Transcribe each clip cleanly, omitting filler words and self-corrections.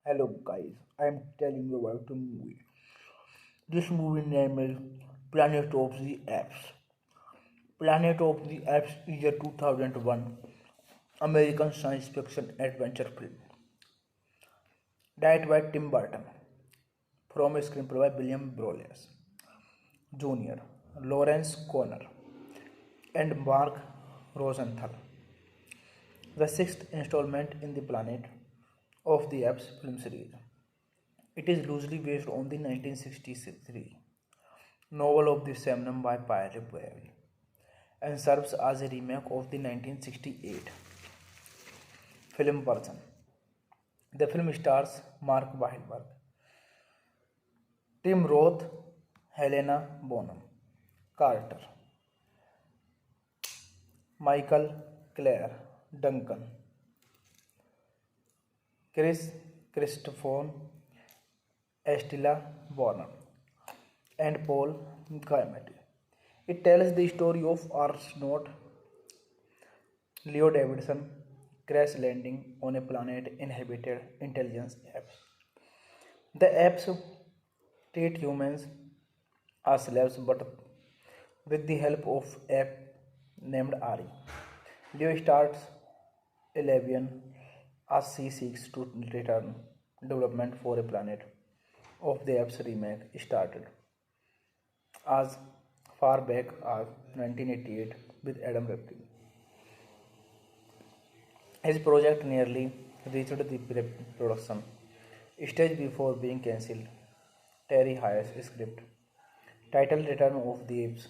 Hello guys, I am telling you about a movie. This movie name is Planet of the Apes. Planet of the Apes is a 2001 American science fiction adventure film directed by Tim Burton from a screenplay by William Broyles Jr., Lawrence Conner, and Mark Rosenthal. The sixth installment in the Planet of the Apes film series. It is loosely based on the 1963 novel of the same name by Pierre Boulle and serves as a remake of the 1968 film version. The film stars Mark Wahlberg, Tim Roth, Helena Bonham Carter, Michael Clare Duncan, Chris Christopher, Estella Bonham, and Paul Giamatti. It tells the story of astronaut Leo Davidson crash landing on a planet inhabited intelligence apes. The apes treat humans as slaves, but with the help of ape named Ari, Leo starts a rebellion as she seeks to return development for a planet of the apes remake started as far back as 1988 with Adam Ripken. His project nearly reached the production stage before being cancelled. Terry Hayes' script, titled Return of the Apes,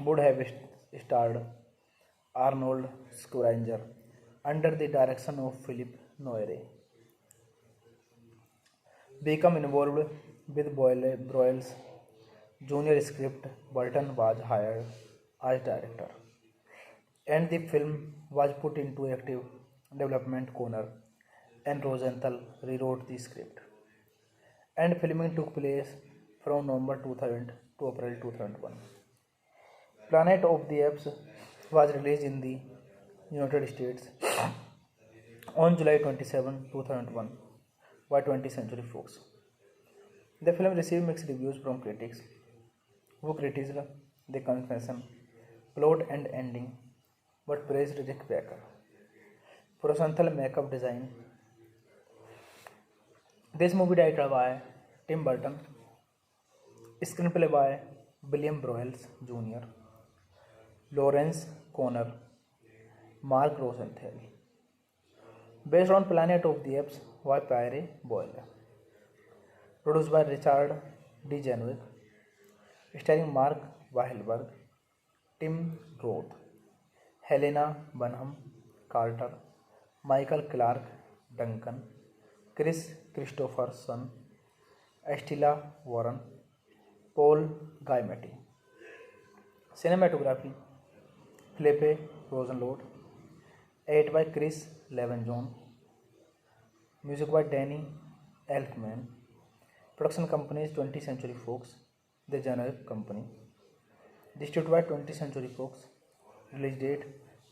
would have starred Arnold Schwarzenegger under the direction of Philip Noyre. Become involved with Broyles' junior script, Burton was hired as director, and the film was put into active development corner, and Rosenthal rewrote the script. And filming took place from November 2000 to April 2001. Planet of the Apes was released in the United States on July 27, 2001 by 20th Century Fox. The film received mixed reviews from critics who criticized the confession, plot and ending, but praised Rick Baker for Rosenthal makeup design. This movie directed by Tim Burton, screenplay by William Broyles Jr., Lawrence Conner, Mark Rosenthal, based on Planet of the Apes by Pierre Boulle, produced by Richard D. Janwick, starring Mark Wahlberg, Tim Roth, Helena Bonham Carter, Michael Clark Duncan, Chris Christopherson, Estella Warren, Paul Giamatti. Cinematography Felipe Rosenlord, edited by Chris Levenjon, music by Danny Elfman. Production company is 20th Century Fox, the generic company. Distributed by 20th Century Fox. Release date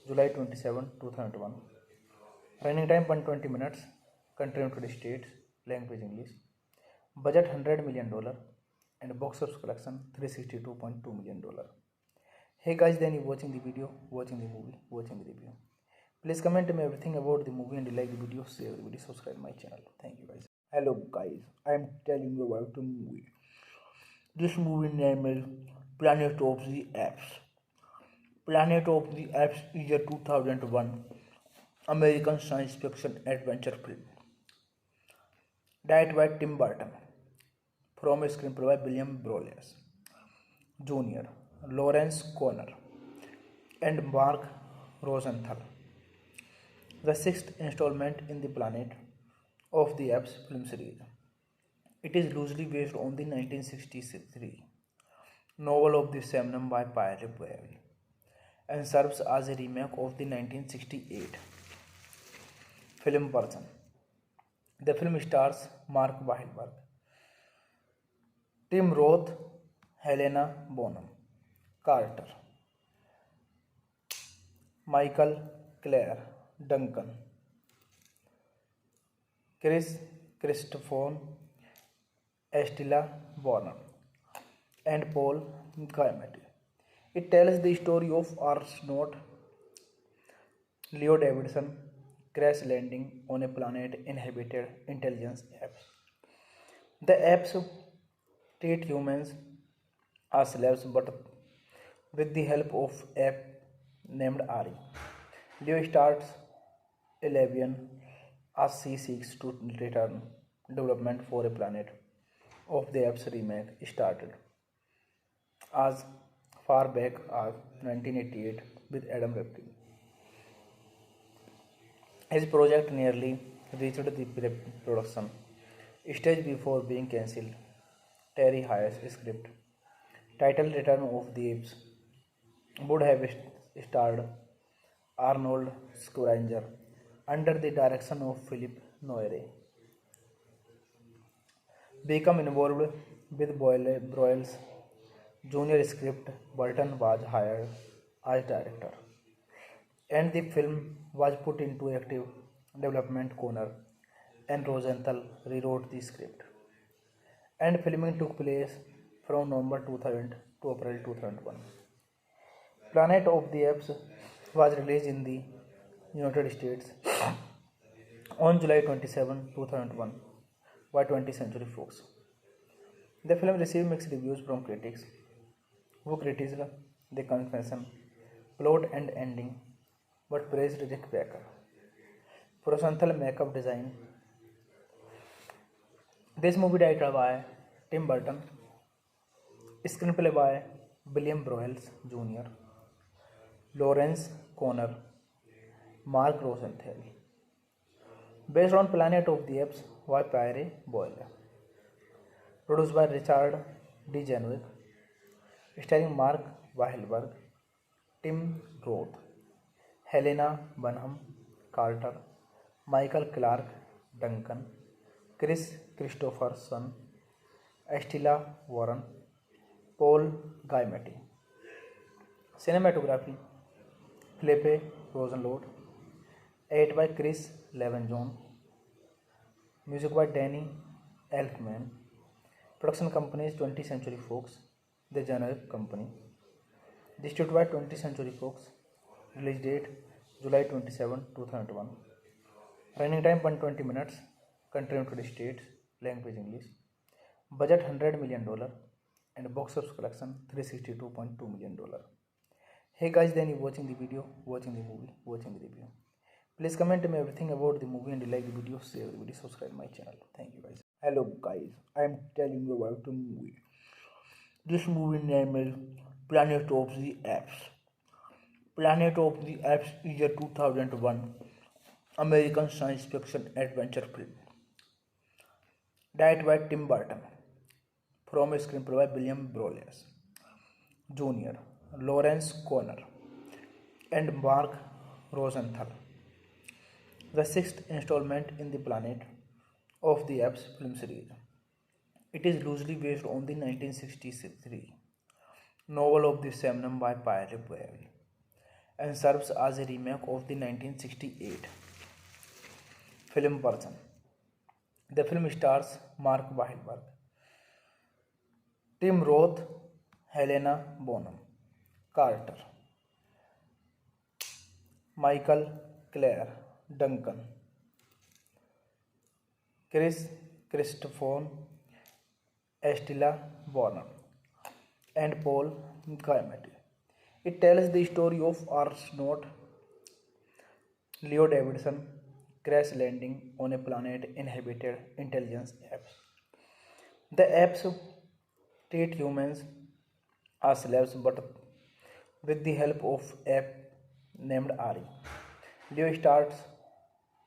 July 27, 2001. Running time 120 minutes. Country United States. Language English. Budget $100 million and box office collection $362.2 million. Hey guys, then you watching the video, watching the movie, watching the review. Please comment me everything about the movie and like the video, share the video, subscribe my channel. Thank you guys. Hello guys, I am telling you about a movie. This movie name is Planet of the Apes. Planet of the Apes is a 2001 American science fiction adventure film directed by Tim Burton from a screenplay by William Broyles Jr., Lawrence Conner, and Mark Rosenthal. The sixth installment in the Planet of the Apes film series. It is loosely based on the 1963 novel of the same name by Pierre Boulle and serves as a remake of the 1968 film version. The film stars Mark Wahlberg, Tim Roth, Helena Bonham Carter, Michael Clare Duncan, Chris Christopher Estella Warner, and Paul Giamatti. It tells the story of astronaut Leo Davidson crash landing on a planet inhabited intelligence apps. The apps treat humans as slaves but with the help of app named Ari. Leo starts Elevian as she seeks to return development for a planet of the app's remake started as far back as 1988 with Adam Rifkin. His project nearly reached the production stage before being cancelled. Terry Hayes' script, titled Return of the Apes, would have starred Arnold Schwarzenegger under the direction of Philip Noyre. Become involved with Broyles' junior script, Burton was hired as director, and the film was put into active development corner, and Rosenthal rewrote the script. And filming took place from November 2000 to April 2001. Planet of the Apes was released in the United States on July 27, 2001 by 20th Century Fox. The film received mixed reviews from critics who criticized the confession, plot and ending but praised Rick Baker. Rosenthal makeup design. This movie directed by Tim Burton, screenplay by William Broyles Jr., Lawrence Conner, Mark Rosenthal. Based on Planet of the Apes by Pierre Boyle. Produced by Richard D. Janwick, starring Mark Wahlberg, Tim Roth, Helena Bonham Carter, Michael Clark Duncan, Chris Christopherson, Estella Warren, Paul Giamatti. Cinematography, Felipe Rosenlord, edited by Chris Levenjon, music by Danny Elfman. Production company is 20th Century Fox, the generic company. Distributed by 20th Century Fox. Release date July 27, 2001. Running time 120 minutes. Country United States. Language English. Budget $100 million and box office collection $362.2 million. Hey guys, then you watching the video, watching the movie, watching the review. Please comment me everything about the movie and like the video, share the video, subscribe my channel. Thank you guys. Hello guys, I am telling you about the movie. This movie name is Planet of the Apes. Planet of the Apes is a 2001 American science fiction adventure film directed by Tim Burton, from a screenplay by William Broyles Jr., Lawrence Conner, and Mark Rosenthal. The sixth installment in the Planet of the Apes film series. It is loosely based on the 1963 novel of the same name by Pierre Boyle and serves as a remake of the 1968 film version. The film stars Mark Wahlberg, Tim Roth, Helena Bonham Carter, Michael Clare Duncan, Chris Christopher Estella Warner, and Paul Giamatti. It tells the story of astronaut Leo Davidson crash landing on a planet inhabited intelligence apps. The apps treat humans as slaves but with the help of app named Ari. Leo starts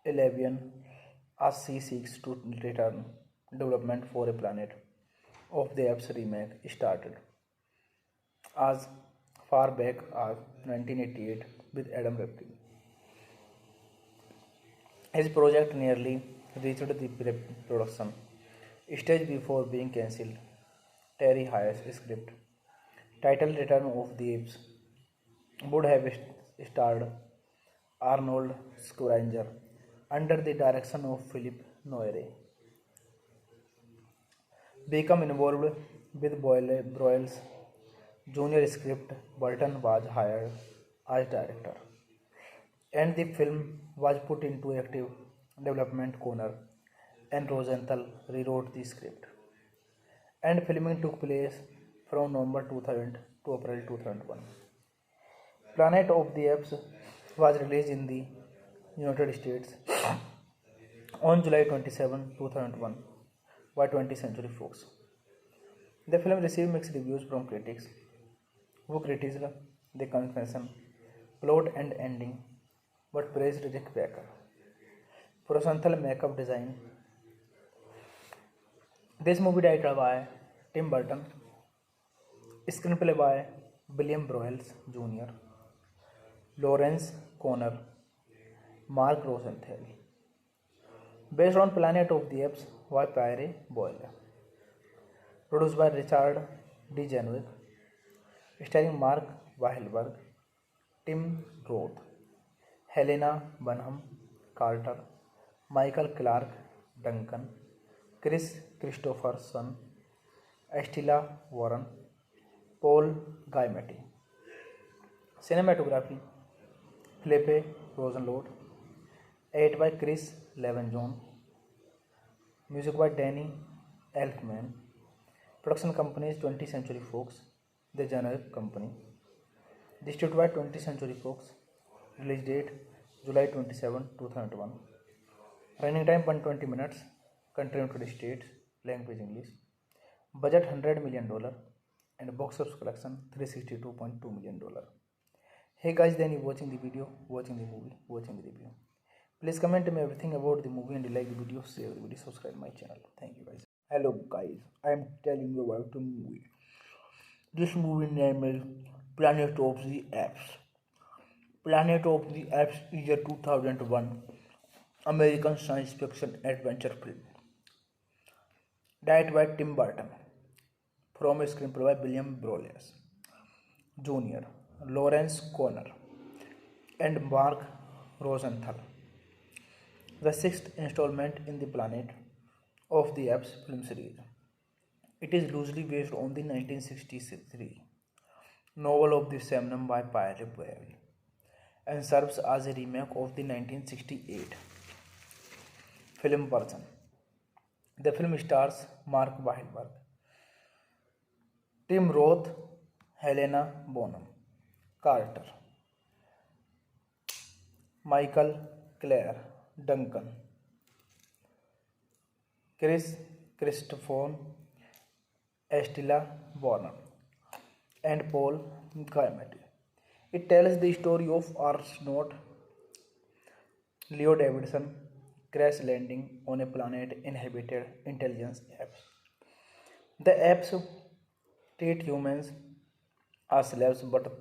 Elevian as she seeks to return development for a planet of the app's remake started as far back as 1988 with Adam Rifkin. His project nearly reached the production stage before being cancelled. Terry Hayes' script, titled Return of the Apes, would have starred Arnold Schwarzenegger under the direction of Philip Noyre. become involved with Broyles' junior script. Burton was hired as director, and the film was put into active development corner, and Rosenthal rewrote the script. And filming took place from November 2000 to April 2001. Planet of the Apes was released in the United States on July 27, 2001 by 20th Century Fox. The film received mixed reviews from critics who criticized the confession, plot and ending but praised Rick Baker. Rosenthal makeup design. This movie directed by Tim Burton, screenplay by William Broyles Jr., Lawrence Conner, Mark Rosenthal. Based on Planet of the Apes by Pierre Boyle. Produced by Richard D. Janwick. Starring Mark Wahlberg, Tim Roth, Helena Bonham Carter, Michael Clark Duncan, Chris Christopherson, Estella Warren, Paul Giamatti. Cinematography Philippe Rosenlord. Edit by Chris Levenjon. Music by Danny Elfman. Production company is 20th Century Fox, the generic company. Distributed by 20th Century Fox. Release date July 27, 2001. Running time 120 minutes. Country United States. Language English. Budget $100 million and box office collection $362.2 million. Hey guys, then you watching the video, watching the movie, watching the review. Please comment me everything about the movie and like the video, share the video, subscribe my channel. Thank you guys. Hello guys, I am telling you about the movie. This movie name is Planet of the Apes. Planet of the Apes is a 2001 American science fiction adventure film directed by Tim Burton, from a screenplay by William Broyles Jr., Lawrence Conner, and Mark Rosenthal. The sixth installment in the Planet of the Apes film series. It is loosely based on the 1963 novel of the same name by Pierre Boyle and serves as a remake of the 1968 film version. The film stars Mark Wahlberg, Tim Roth, Helena Bonham Carter, Michael Clare Duncan, Chris Christopher, Estella Warren, and Paul Giamatti. It tells the story of astronaut Leo Davidson crash landing on a planet inhabited intelligence apes. The apes treat humans as slaves, but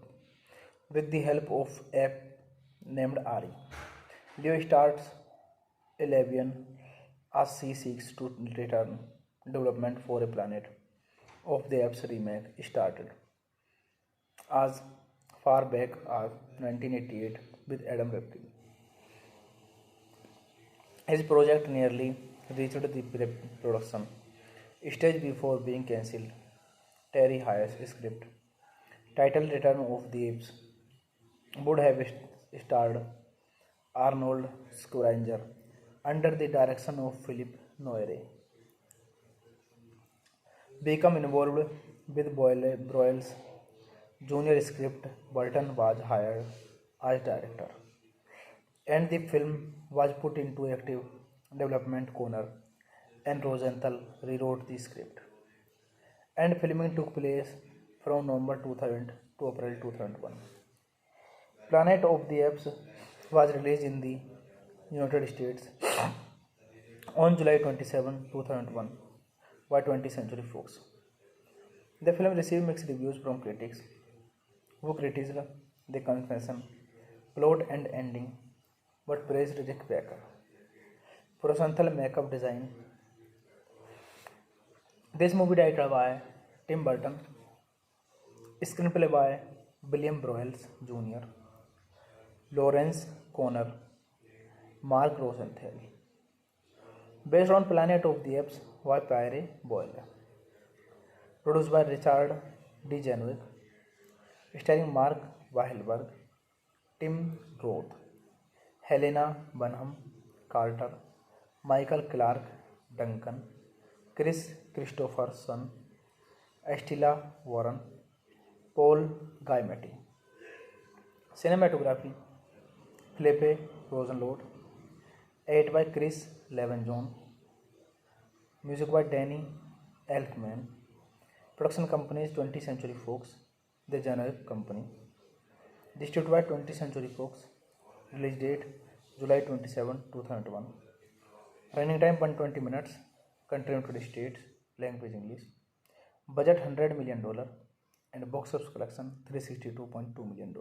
with the help of ape named Ari, Leo starts a rebellion as she seeks to return development for a Planet of the Apes remake started as far back as 1988 with Adam Ripken. His project nearly reached the production stage before being cancelled. Terry Hayes' script, titled Return of the Apes, would have starred Arnold Schwarzenegger under the direction of Philip Noyre. Become involved with Broyles' junior script. Burton was hired as director, and the film was put into active development corner, and Rosenthal rewrote the script. And filming took place from November 2000 to April 2001. Planet of the Apes was released in the United States on July 27, 2001 by 20th Century Fox. The film received mixed reviews from critics who criticized the confession, plot and ending but praised Rick Baker. Rosenthal makeup design. This movie directed by Tim Burton, screenplay by William Broyles Jr., Lawrence Conner, Mark Rosenthal. Based on Planet of the Apes by Pierre Boyle. Produced by Richard D. Janwick, starring Mark Wahlberg, Tim Roth, Helena Bonham Carter, Michael Clark Duncan, Chris Christopherson, Estella Warren, Paul Giamatti. Cinematography Felipe Rosenlord, edited by Chris Levenjon, music by Danny Elfman. Production company is 20th Century Fox, the generic company. Distributed by 20th Century Fox. Release date July 27, 2001. Running time 120 minutes. Country United States. Language English. Budget $100 million and box office collection $362.2 million.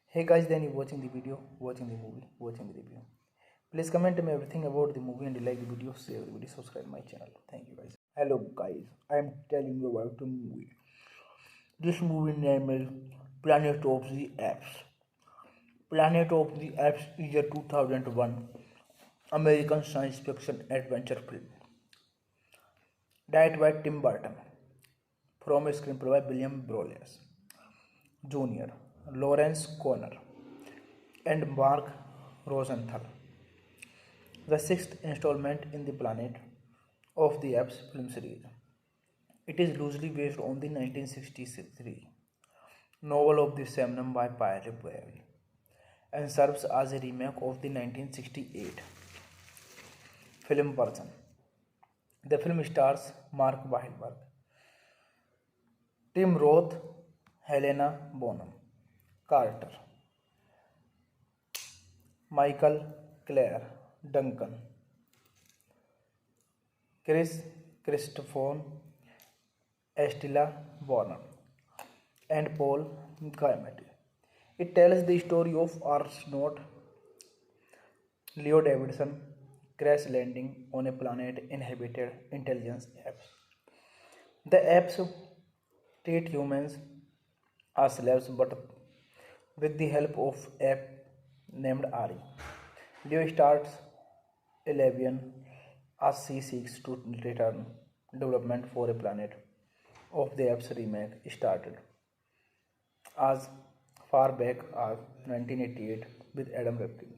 Hey guys, then you watching the video, watching the movie, watching the review. Please comment me everything about the movie and you like the video, share the video, subscribe my channel. Thank you guys. Hello guys, I am telling you about the movie. This movie name is Planet of the Apes. Planet of the Apes is a 2001 American science fiction adventure film directed by Tim Burton, from a screenplay by William Broyles Jr., Lawrence Conner, and Mark Rosenthal. The sixth installment in the Planet of the Apes film series. It is loosely based on the 1963 novel of the same name by Pierre Boulle and serves as a remake of the 1968 film version. The film stars Mark Wahlberg, Tim Roth, Helena Bonham Carter, Michael Clare Duncan, Chris Christopher, Estella Warren, and Paul Giamatti. It tells the story of astronaut Leo Davidson crash landing on a planet inhabited intelligence apes. The apes treat humans as slaves, but with the help of ape named Ari, Leo starts a rebellion as she seeks to return development for a planet of the apes remake started as far back as 1988 with Adam Ripken.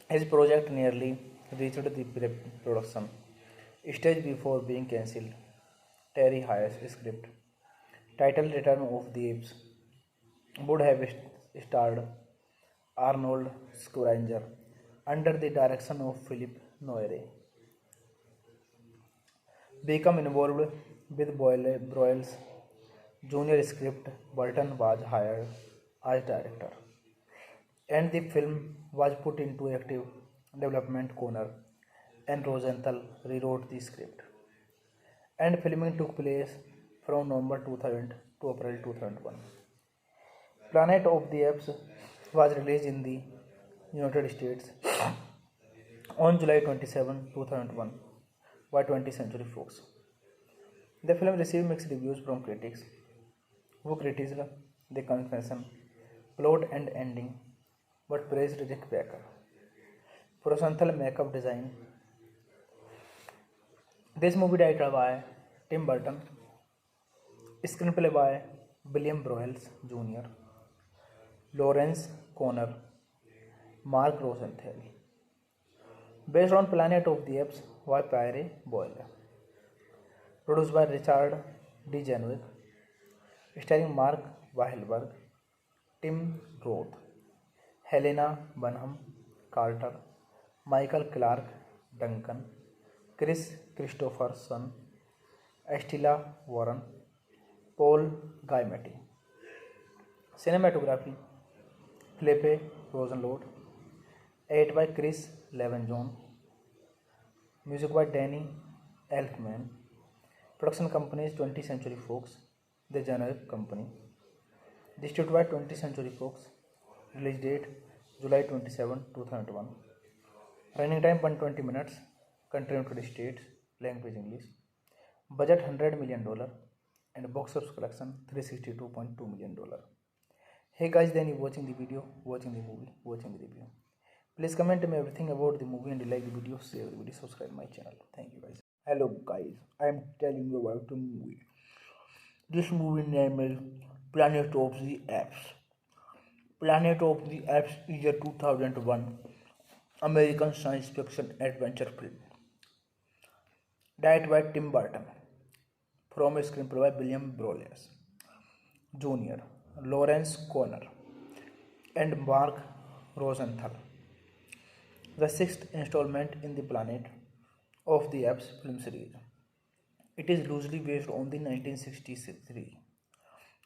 His project nearly reached the production stage before being cancelled. Terry Hayes' script, titled Return of the Apes, would have starred Arnold Schwarzenegger under the direction of Philip Noyre. Become involved with Broyles Jr. script, Burton was hired as director, and the film was put into active development. Conner and Rosenthal rewrote the script, and filming took place from November 2000 to April 2001. Planet of the Apes was released in the United States on July 27, 2001 by 20th Century Fox. The film received mixed reviews from critics, who criticized the confession, plot and ending, but praised Rick Baker. Rosenthal makeup design. This movie directed by Tim Burton, screenplay by William Broyles Jr., Lawrence Conner, Mark Rosenthal. Based on Planet of the Apes by Pierre Boulle. Produced by Richard D. Janwick, starring Mark Wahlberg, Tim Roth, Helena Bonham Carter, Michael Clark Duncan, Chris Christopherson, Estella Warren, Paul Giamatti. Cinematography Felipe Rosenlord, edited by Chris Levenjon, music by Danny Elfman. Production company is 20th Century Fox, the generic company. Distributed by 20th Century Fox. Release date July 27, 2001. Running time 120 minutes. Country United States. Language English. Budget $100 million and box office collection $362.2 million. Hey guys, then you watching the video, watching the movie, watching the review. Please comment me everything about the movie and you like the video, share the video, subscribe my channel. Thank you guys. Hello guys, I am telling you about a movie. This movie name is Planet of the Apes. Planet of the Apes is a 2001 American science fiction adventure film directed by Tim Burton from a screenplay by William Broyles Jr., Lawrence Conner, and Mark Rosenthal. The sixth installment in the Planet of the Apes film series. It is loosely based on the 1963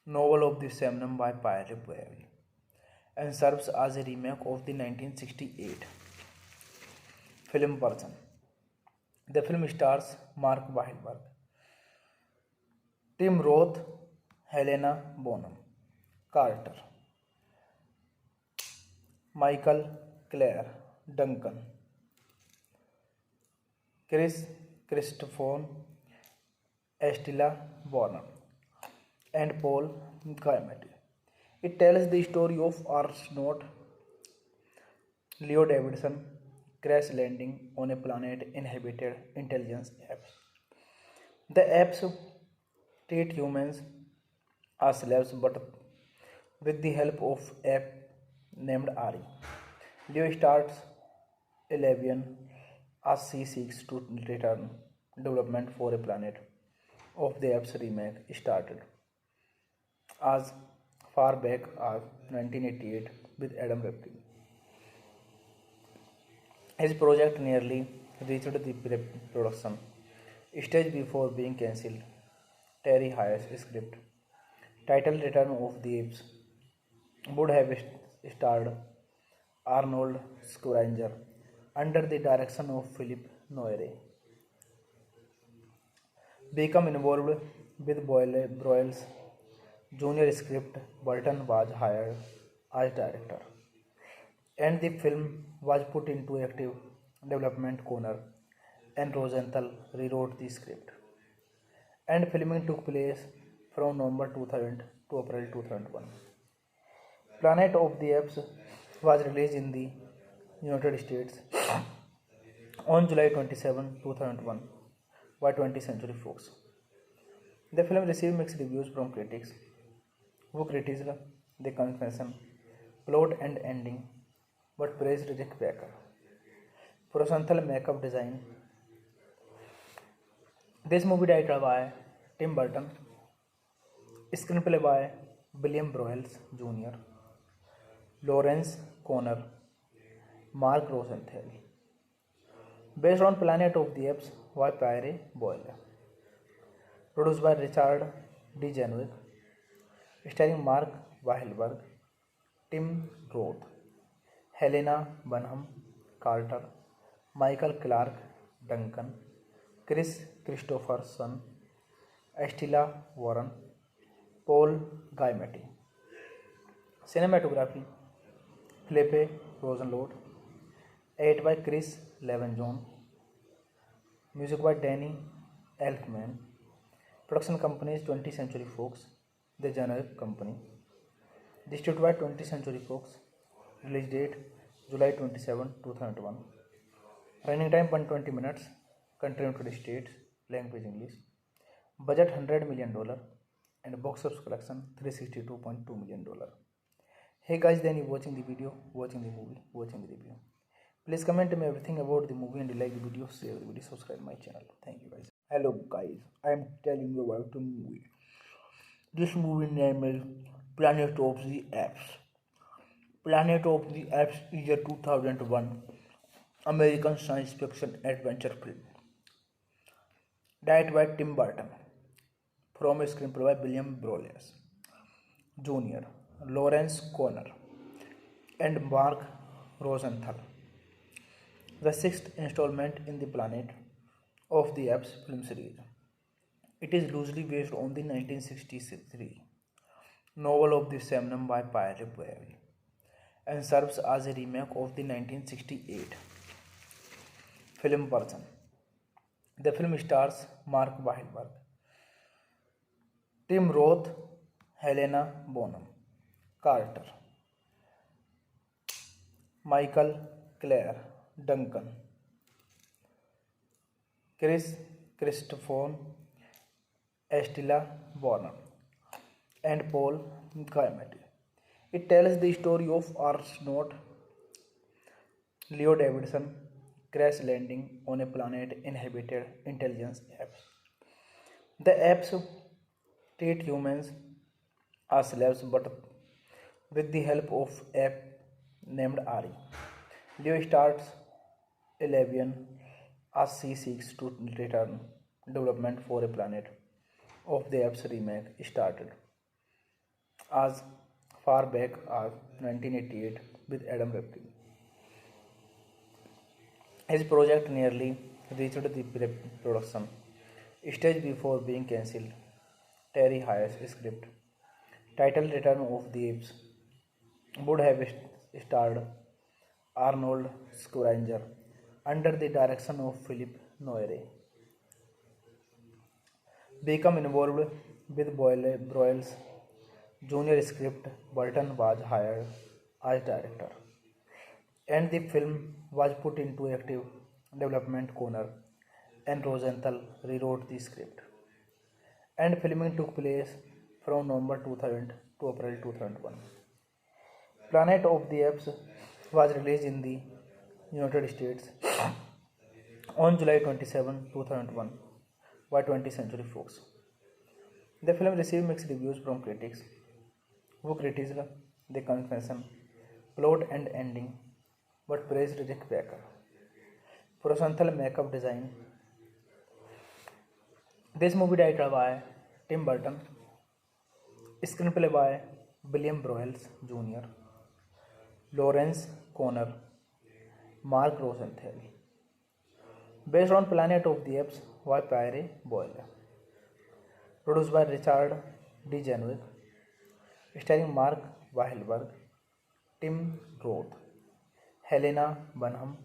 novel of the same name by Pierre Boulle and serves as a remake of the 1968 film version. The film stars Mark Wahlberg, Tim Roth, Helena Bonham Carter, Michael Clare Duncan, Chris Christopher, Estella Warner, and Paul Giamatti. It tells the story of astronaut Leo Davidson crash landing on a planet inhabited intelligence apes. The apes treat humans as slaves but with the help of ape named Ari. Leo starts Elevian as she seeks to return development for a planet of the apes remake started as far back as 1988 with Adam Rifkin. His project nearly reached the production stage before being cancelled. Terry Hayes' script, titled Return of the Apes, would have starred Arnold Schwarzenegger under the direction of Philip Noyre. Become involved with Broyles' junior script, Burton was hired as director, and the film was put into active development corner, and Rosenthal rewrote the script. And filming took place from November 2000 to April 2001. Planet of the Apes was released in the United States on July 27, 2001 by 20th Century Fox. The film received mixed reviews from critics who criticized the confession, plot and ending but praised Rick Baker. Rosenthal makeup design. This movie directed by Tim Burton, screenplay by William Broyles Jr., Lawrence Conner, Mark Rosenthal. Based on Planet of the Apes by Pierre Boulle. Produced by Richard D. Janwick. Starring Mark Wahlberg, Tim Roth, Helena Bonham Carter, Michael Clark Duncan, Chris Christopherson, Estella Warren, Paul Giamatti. Cinematography Felipe Rosenlord. Edit by Chris Levenjon. Music by Danny Elfman. Production company is 20th Century Fox, the generic company. Distributed by 20th Century Fox. Release date July 27, 2001. Running time 120 minutes. Country United States. Language English. Budget $100 million and box office collection $362.2 million. Hey guys, then you watching the video, watching the movie, watching the review. Please comment me everything about the movie and like the video, share the video, subscribe my channel. Thank you guys. Hello guys, I am telling you about a movie. This movie name is Planet of the Apes. Planet of the Apes is a 2001 American science fiction adventure film directed by Tim Burton from a screenplay by William Broyles Jr., Lawrence Conner, and Mark Rosenthal. The sixth installment in the Planet of the Apes film series. It is loosely based on the 1963 novel of the same name by Pierre Boulle and serves as a remake of the 1968 film version. The film stars Mark Wahlberg, Tim Roth, Helena Bonham Carter, Michael Clare Duncan, Chris Christopher Estella Warner, and Paul Giamatti. It tells the story of astronaut Leo Davidson crash landing on a planet inhabited intelligence apps. The apps treat humans as slaves but with the help of app named Ari. Leo starts Elevian as she seeks to return development for a planet of the app's remake started as far back as 1988 with Adam Rifkin. His project nearly reached the production stage before being cancelled. Terry Hayes' script, titled Return of the Apes, would have starred Arnold Schwarzenegger under the direction of Philip Noyre. Become involved with Broyles' junior script, Burton was hired as director, and the film was put into active development corner, and Rosenthal rewrote the script. And filming took place from November 2000 to April 2001. Planet of the Apes was released in the United States on July 27, 2001 by 20th Century Fox. The film received mixed reviews from critics who criticized the confession, plot and ending but praised Rick Baker. Rosenthal makeup design. This movie directed by Tim Burton, screenplay by William Broyles Jr., Lawrence Conner, Mark Rosenthal. Based on Planet of the Apes by Pierre Boyle. Produced by Richard D. Janwick, starring Mark Wahlberg, Tim Roth, Helena Bonham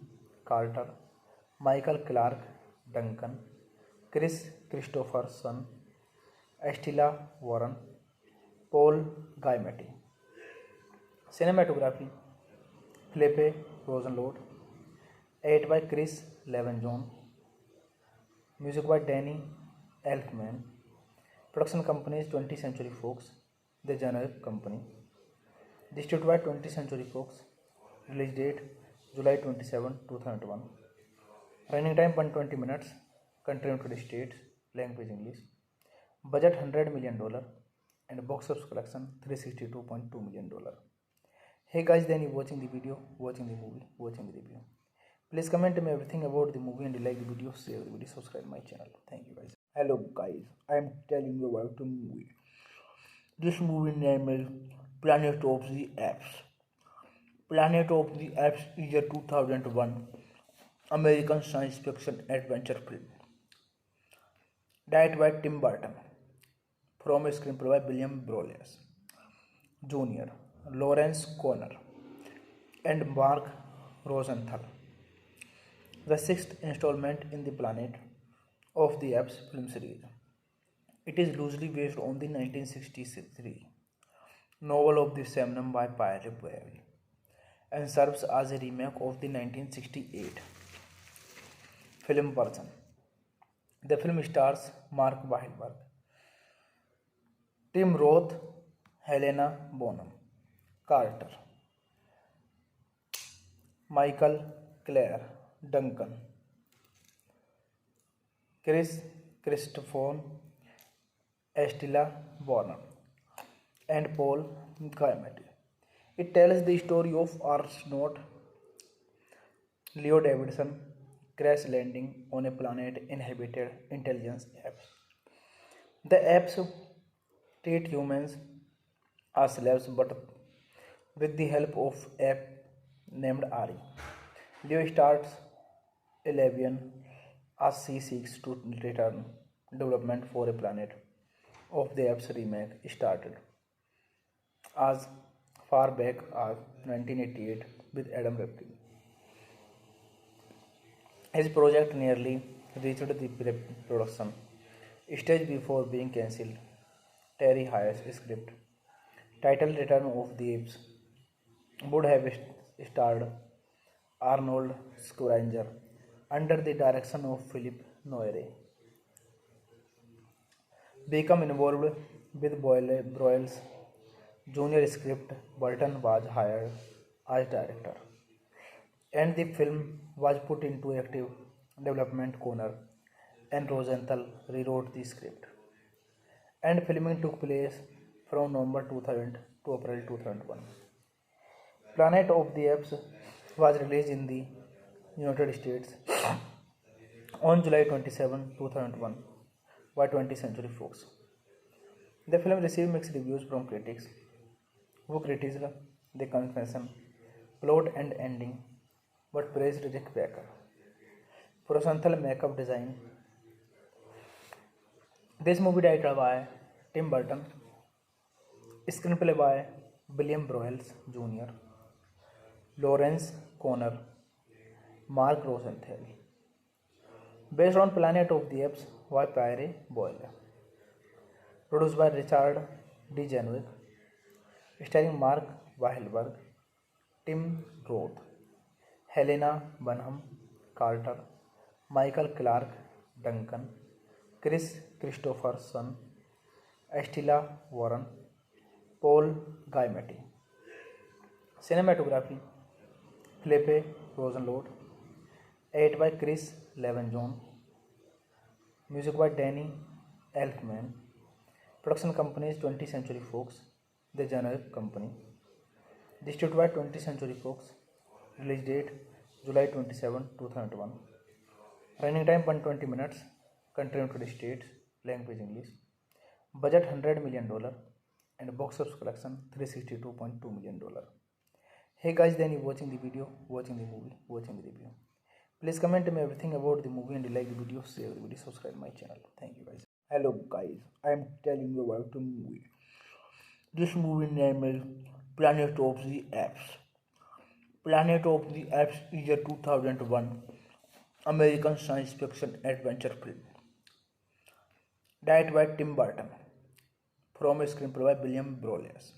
Carter, Michael Clark Duncan, Chris Christopherson, Estella Warren, Paul Giamatti. Cinematography, Philippe Rosenlord, edit by Chris Levenjon, music by Danny Elfman. Production company is 20th Century Fox, the generic company. Distributed by 20th Century Fox. Release date July 27, 2001. Running time 120 minutes. Country United States. Language English. Budget $100 million and box office collection $362.2 million. Hey guys, then you watching the video, watching the movie, watching the review. Please comment me everything about the movie and like the video, share the video, subscribe my channel. Thank you guys. Hello guys, I am telling you about the movie. This movie name is Planet of the Apes. Planet of the Apes is a 2001 American science fiction adventure film directed by Tim Burton, from a screenplay by William Broyles Jr., Lawrence Conner, and Mark Rosenthal. The sixth installment in the Planet of the Apes film series. It is loosely based on the 1963 novel of the same name by Pierre Boyle and serves as a remake of the 1968 film version. The film stars Mark Wahlberg, Tim Roth, Helena Bonham Carter, Michael Clare Duncan, Chris Christopher Estella Warner, and Paul Giamatti. It tells the story of astronaut Leo Davidson crash landing on a planet inhabited intelligence apps. The apps treat humans as slaves but with the help of app named Ari. Leo starts Elevian as she seeks to return development for a planet of the app's remake started as far back as 1988 with Adam Rifkin. His project nearly reached the production stage before being cancelled. Terry Hayes' script, titled Return of the Apes, would have starred Arnold Schwarzenegger under the direction of Philip Noyre. become involved with Broyles' junior script. Burton was hired as director, and the film was put into active development corner, and Rosenthal rewrote the script. And filming took place from November 2000 to April 2001. Planet of the Apes was released in the United States on July 27, 2001 by 20th Century Fox. The film received mixed reviews from critics who criticized the confession, plot and ending but praised Rick Baker. Rosenthal makeup design. This movie directed by Tim Burton, screenplay by William Broyles Jr., Lawrence Conner, Mark Rosenthal. Based on Planet of the Apes by Pierre Boyle. Produced by Richard D. Janwick. Starring Mark Wahlberg, Tim Roth, Helena Bonham Carter, Michael Clark Duncan, Chris Christopherson, Estella Warren, Paul Giamatti. Cinematography Felipe Rosenlord. Edit by Chris Levenjon. Music by Danny Elfman. Production company is 20th Century Fox, the generic company. Distributed by 20th Century Fox. Release date July 27, 2001. Running time 120 minutes. Country United States. Language English. Budget $100 million and box office collection $362.2 million. Hey guys, then you watching the video, watching the movie, watching the review. Please comment me everything about the movie and like the video, share the video, subscribe my channel. Thank you guys. Hello guys, I am telling you about the movie. This movie name is Planet of the Apes. Planet of the Apes is a 2001 American science fiction adventure film. Directed by Tim Burton. From a screenplay by William Broyles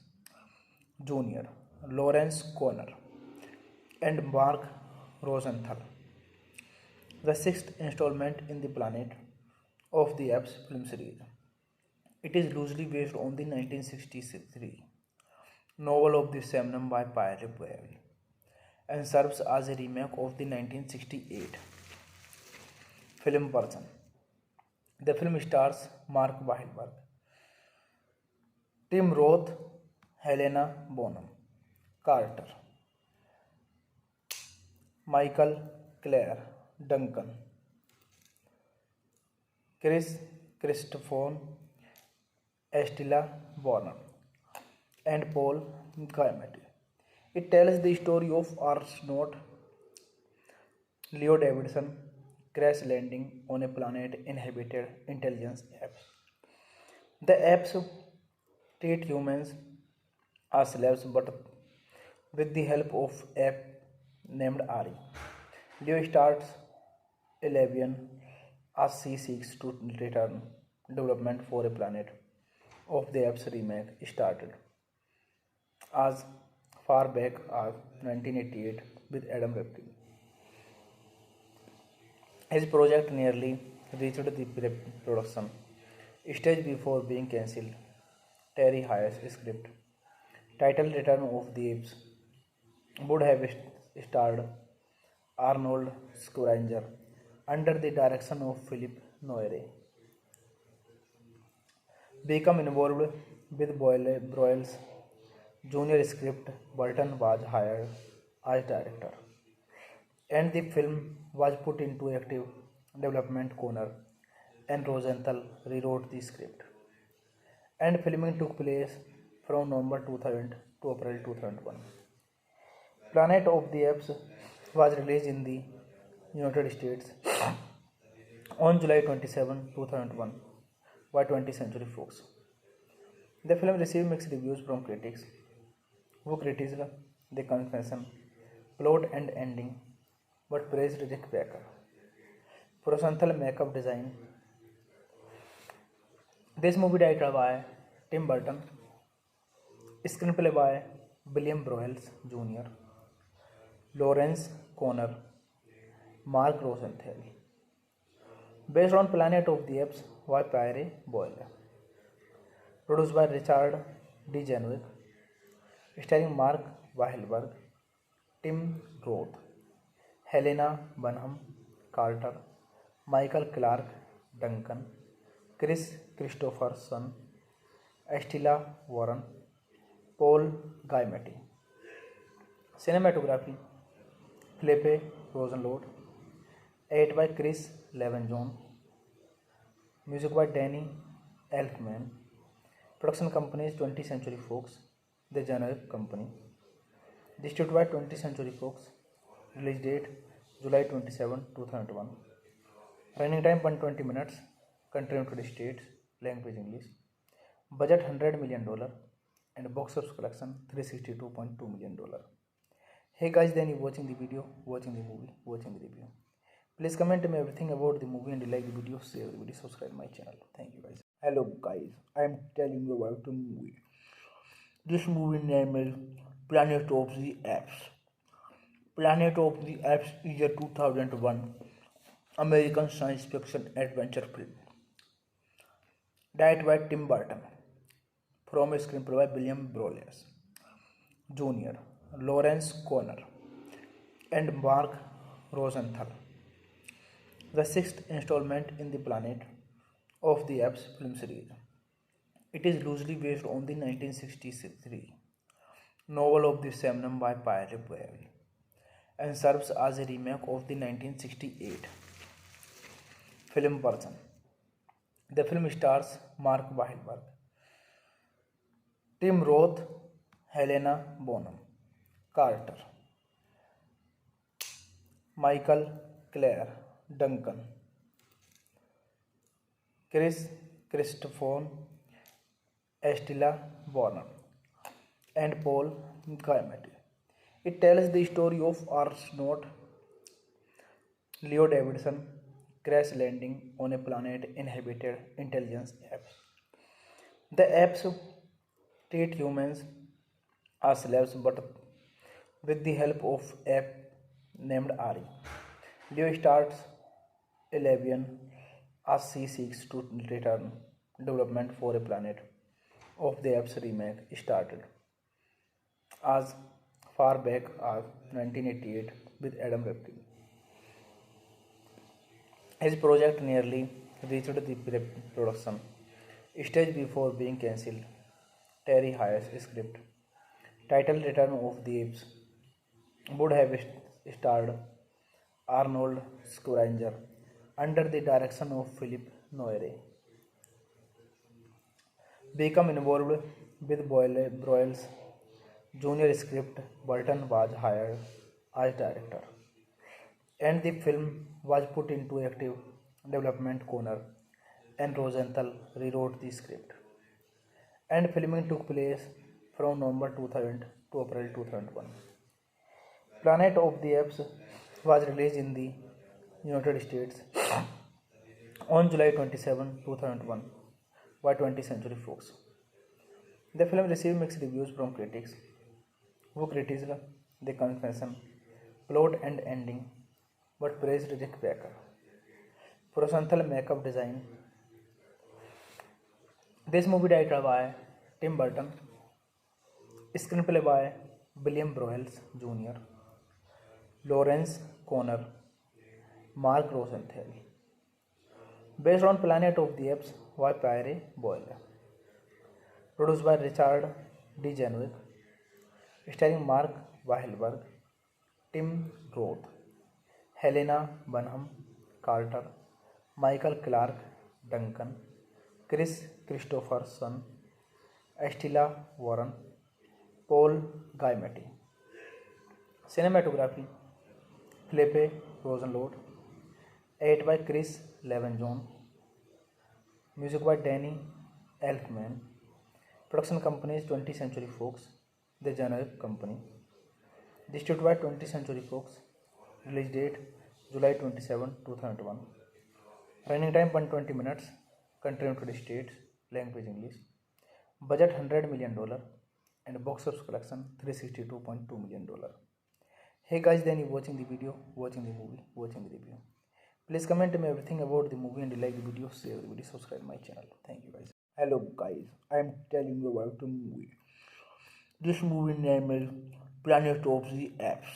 Jr., Lawrence Conner, and Mark Rosenthal. The sixth installment in the Planet of the Apes film series. It is loosely based on the 1963 novel of the same name by Pierre Boyle and serves as a remake of the 1968 film version. The film stars Mark Wahlberg, Tim Roth, Helena Bonham Carter, Michael Clare Duncan, Chris Christopher, Estella Warren, and Paul Giamatti. It tells the story of astronaut Leo Davidson crash landing on a planet inhabited intelligence apes. The apes treat humans as slaves, but with the help of ape named Ari, Leo starts a rebellion as she seeks to return development for a planet of the apes remake started as far back as 1988 with Adam Ripken. His project nearly reached the production stage before being cancelled. Terry Hayes' script, titled Return of the Apes, would have starred Arnold Schwarzenegger under the direction of Philip Noyre. Become involved with Broyles' junior script. Burton was hired as director, and the film was put into active development corner, and Rosenthal rewrote the script. And filming took place from November 2000 to April 2001. Planet of the Apes was released in the United States on July 27, 2001 by 20th Century Fox. The film received mixed reviews from critics who criticized the confession, plot and ending but praised Rick Baker. Rosenthal makeup design. This movie directed by Tim Burton, screenplay by William Broyles Jr., Lawrence Conner, Mark Rosenthal. Based on Planet of the Apes by Pierre Boyle. Produced by Richard D. Janwick, starring Mark Wahlberg, Tim Roth, Helena Bonham Carter, Michael Clark Duncan, Chris Christopherson, Estella Warren, Paul Giamatti. Cinematography Philippe Rosenlord, edit by Chris Levenjon, music by Danny Elfman. Production company is 20th Century Fox, the generic company. Distributed by 20th Century Fox. Release date July 27, 2001. Running time 120 minutes. Country United States. Language English. Budget $100 million and box office collection $362.2 million. Hey guys, then you watching the video, watching the movie, watching the review. Please comment me everything about the movie and you like the video, share the video, subscribe my channel. Thank you guys. Hello guys, I am telling you about the movie. This movie name is Planet of the Apes. Planet of the Apes is a 2001 American science fiction adventure film directed by Tim Burton, from a screenplay by William Broyles Jr., Lawrence Conner, and Mark Rosenthal. The sixth installment in the Planet of the Apes film series. It is loosely based on the 1963 novel of the same name by Pierre Boulle and serves as a remake of the 1968 film version. The film stars Mark Wahlberg, Tim Roth, Helena Bonham Carter, Michael Clare Duncan, Chris Christopher, Estella Warren, and Paul Giamatti. It tells the story of astronaut Leo Davidson crash landing on a planet inhabited intelligence apes. The apes treat humans as slaves, but with the help of ape named Ari, Leo starts a rebellion as she seeks to return development for a planet of the apes remake started as far back as 1988 with Adam Ripken. His project nearly reached the production stage before being cancelled. Terry Hayes' script, titled Return of the Apes, would have starred Arnold Schwarzenegger under the direction of Philip Noyre. Become involved with Broyles Jr. script, Burton was hired as director, and the film was put into active development. Conner and Rosenthal rewrote the script, and filming took place from November 2000 to April 2001. Planet of the Apes was released in the United States on July 27, 2001 by 20th Century Fox. The film received mixed reviews from critics, who criticized the convention, plot and ending, but praised Rick Baker for Rosenthal makeup design. This movie directed by Tim Burton, screenplay by William Broyles Jr., Lawrence Conner, Mark Rosenthal. Based on Planet of the Apes by Pierre Boulle. Produced by Richard D. Janwick, starring Mark Wahlberg, Tim Roth, Helena Bonham Carter, Michael Clark Duncan, Chris Christopherson, Estella Warren, Paul Giamatti. Cinematography Philippe Rosenlord, edit by Chris Levenjon, music by Danny Elfman. Production company is 20th Century Fox, the generic company. Distributed by 20th Century Fox. Release date July 27, 2001. Running time 120 minutes. Country United States. Language English. Budget $100 million and box office collection $362.2 million. Hey guys, then you watching the video, watching the movie, watching the review. Please comment me everything about the movie and you like the video, share the video, subscribe my channel. Thank you guys. Hello guys, I am telling you about a movie. This movie name is Planet of the Apes.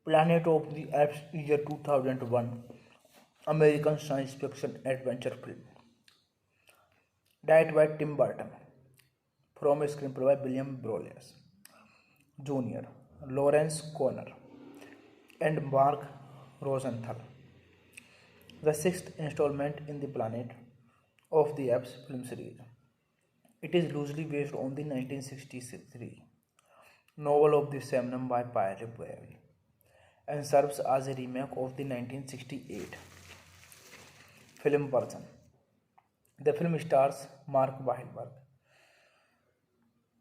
Planet of the Apes is a 2001 American science fiction adventure film directed by Tim Burton from a screenplay by William Broyles Jr., Lawrence Conner, and Mark Rosenthal. The sixth installment in the Planet of the Apes film series. It is loosely based on the 1963 novel of the same name by Pierre Boulle and serves as a remake of the 1968 film version. The film stars Mark Wahlberg,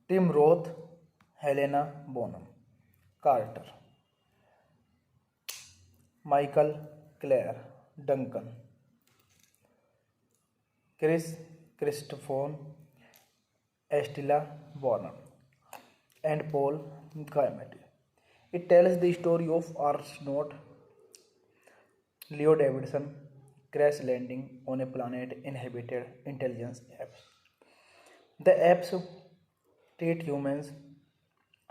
Tim Roth, Helena Bonham Carter, Michael Clare Duncan, Chris Christopher, Estella Warner, and Paul Giamatti. It tells the story of astronaut Leo Davidson crash landing on a planet inhabited intelligence apes. The apes treat humans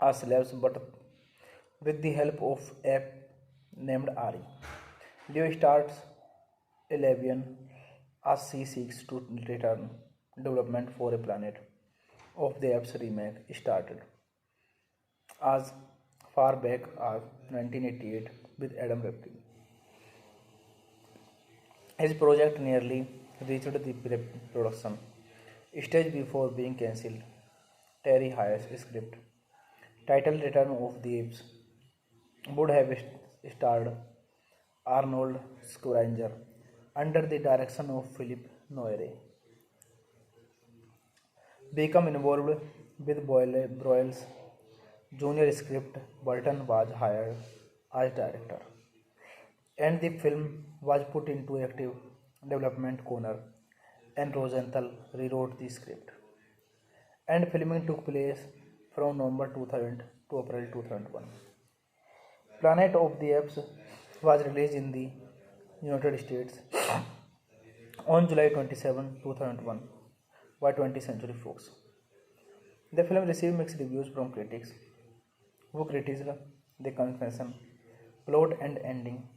as slaves, but with the help of ape named Ari. Leo starts Elevian as she seeks to return development for a planet of the apes remake started as far back as 1988 with Adam Rifkin. His project nearly reached the production stage before being cancelled. Terry Hayes' script, titled Return of the Apes, would have starred Arnold Schwarzenegger under the direction of Philip Noyre. Become involved with Broyles' junior script, Burton was hired as director, and the film was put into active development corner, and Rosenthal rewrote the script. And filming took place from November 2000 to April 2001. Planet of the Apes was released in the United States on July 27, 2001 by 20th Century Fox. The film received mixed reviews from critics who criticized the confession, plot and ending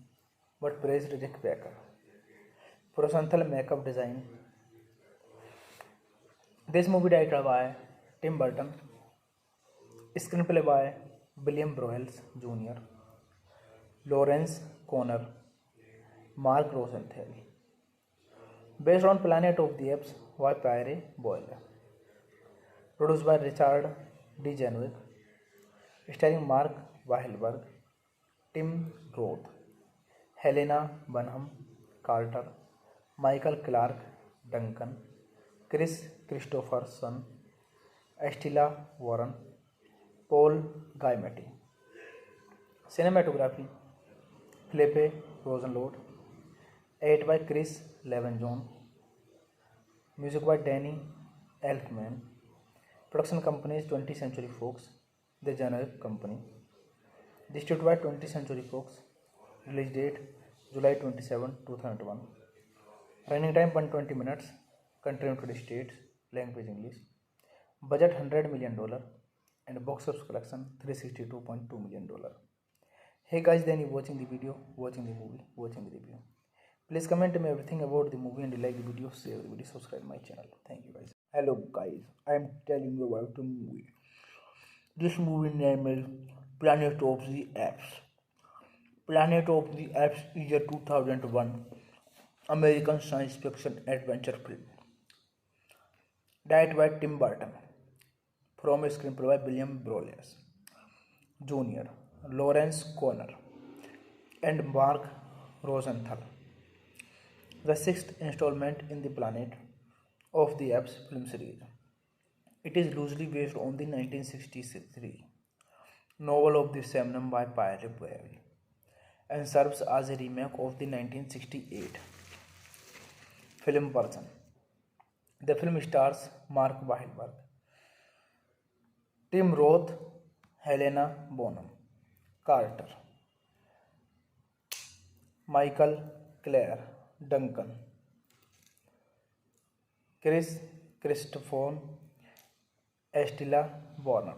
but praised Rick Baker. Rosenthal makeup design. This movie directed by Tim Burton, screenplay by William Broyles Jr., Lawrence Conner, Mark Rosenthal. Based on Planet of the Apes by Pierre Boulle. Produced by Richard D. Janwick. Starring Mark Wahlberg, Tim Roth, Helena Bonham Carter, Michael Clark Duncan, Chris Christopherson, Estella Warren, Paul Giamatti. Cinematography, Felipe Rosenlord, edit by Chris Levenjon, music by Danny Elfman, production company is 20th Century Fox, the generic company, distributed by 20th Century Fox, release date July 27, 2001, running time 120 minutes, country United States, language English, budget $100 million, and box office collection $362.2 million. Hey guys, then you watching the video, watching the movie, watching the review. Please comment me everything about the movie and like the video, share the video, subscribe my channel. Thank you guys. Hello guys, I am telling you about a movie. This movie name is Planet of the Apes. Planet of the Apes is a 2001 American science fiction adventure film directed by Tim Burton from a screenplay by William Broyles Jr., Lawrence Conner, and Mark Rosenthal. The sixth installment in the Planet of the Apes film series. It is loosely based on the 1963 novel of the same name by Pierre Boulle and serves as a remake of the 1968 film version. The film stars Mark Wahlberg, Tim Roth, Helena Bonham Carter, Michael Clare Duncan, Chris Christopher Estella Warner,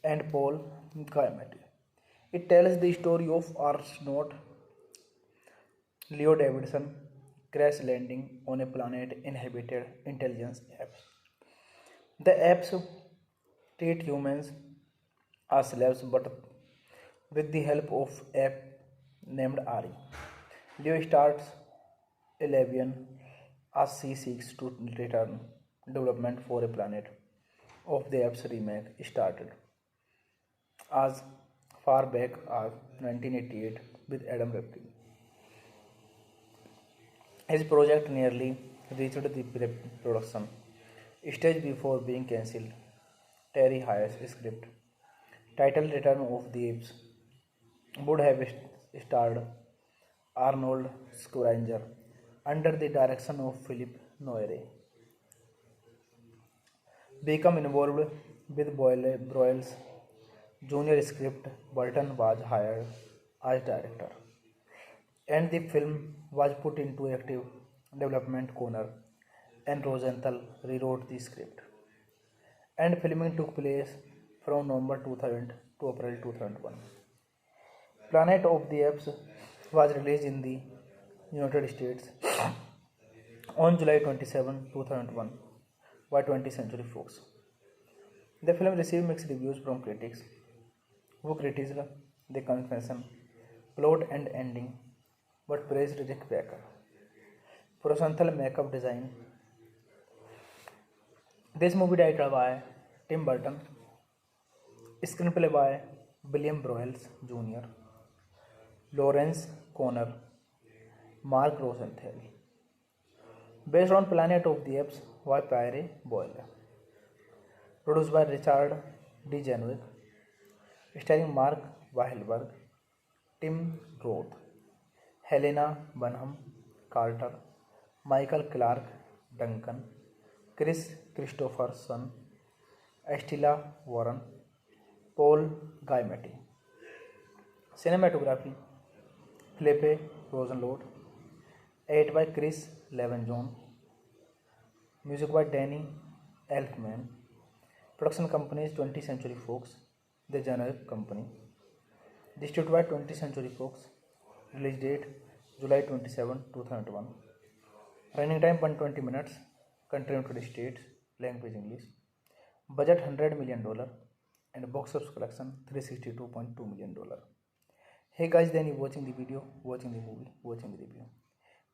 and Paul Giamatti. It tells the story of astronaut Leo Davidson crash landing on a planet inhabited intelligence apps. The apps treat humans as slaves but with the help of app named Ari. Leo starts Elevian as she seeks to return development for a planet of the app's remake started as far back as 1988 with Adam Rifkin. His project nearly reached the production stage before being cancelled. Terry Hayes' script, titled Return of the Apes, would have starred Arnold Schwarzenegger under the direction of Philip Noyre. Become involved with Broyles' junior script, Burton was hired as director, and the film was put into active development corner, and Rosenthal rewrote the script. And filming took place from November 2000 to April 2001. Planet of the Apes was released in the United States on July 27, 2001 by 20th Century Fox. The film received mixed reviews from critics who criticized the confession, plot and ending but praised Rick Baker. Rosenthal makeup design. This movie directed by Tim Burton, screenplay by William Broyles Jr., Lawrence Conner, Mark Rosenthal. Based on Planet of the Apes by Pierre Boyle. Produced by Richard D. Janwick. Starring Mark Wahlberg, Tim Roth, Helena Bonham Carter, Michael Clark Duncan, Chris Christopherson, Estella Warren, Paul Giamatti. Cinematography, Felipe Rosenlord, edit by Chris Levenjon, music by Danny Elfman, production companies 20th Century Fox, the generic company, distributed by 20th Century Fox, release date July 27, 2001, running time 120 minutes, country United States, language English, budget $100 million, and box office collection $362.2 million. Hey guys, then you watching the video, watching the movie, watching the review.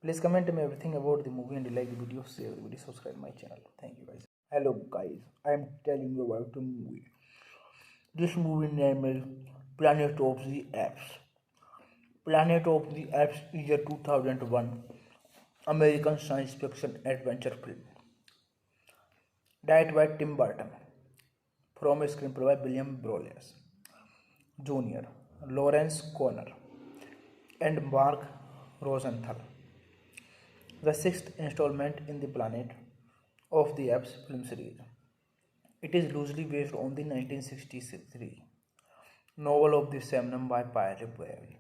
Please comment me everything about the movie and like the video, share the video, subscribe my channel. Thank you guys. Hello guys, I am telling you about the movie. This movie name is Planet of the Apes. Planet of the Apes is a 2001 American science fiction adventure film directed by Tim Burton, from a screenplay by William Broyles Jr., Lawrence Conner, and Mark Rosenthal. The sixth installment in the Planet of the Apes film series. It is loosely based on the 1963 novel of the same name by Pierre Boyle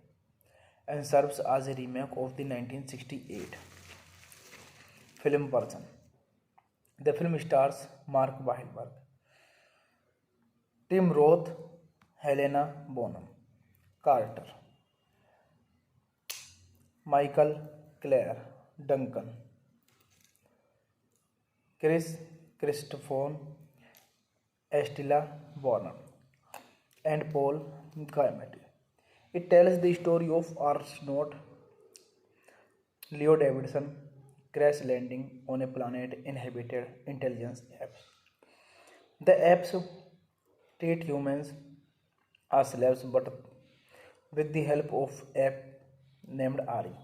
and serves as a remake of the 1968 film version. The film stars Mark Wahlberg, Tim Roth, Helena Bonham Carter, Michael Clare Duncan, Chris Christopher Estella Warner, and Paul Giamatti. It tells the story of astronaut Leo Davidson crash landing on a planet inhabited intelligence apps. The apps treat humans as slaves but with the help of app named Ari.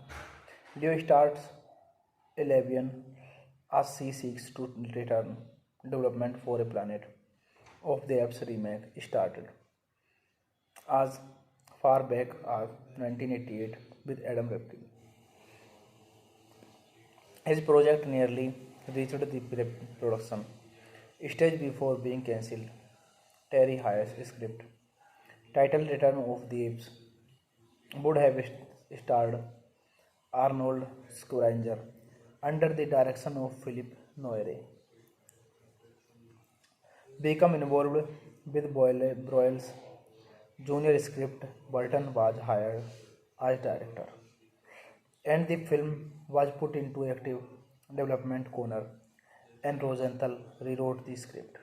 Leo starts Elevian as she seeks to return development for a planet of the app's remake started as far back as 1988 with Adam Rifkin. His project nearly reached the production stage before being cancelled. Terry Hayes' script, titled Return of the Apes, would have starred Arnold Schwarzenegger under the direction of Philip Noyre. become involved with Broyles' junior script. Burton was hired as director, and the film was put into active development corner, and Rosenthal rewrote the script.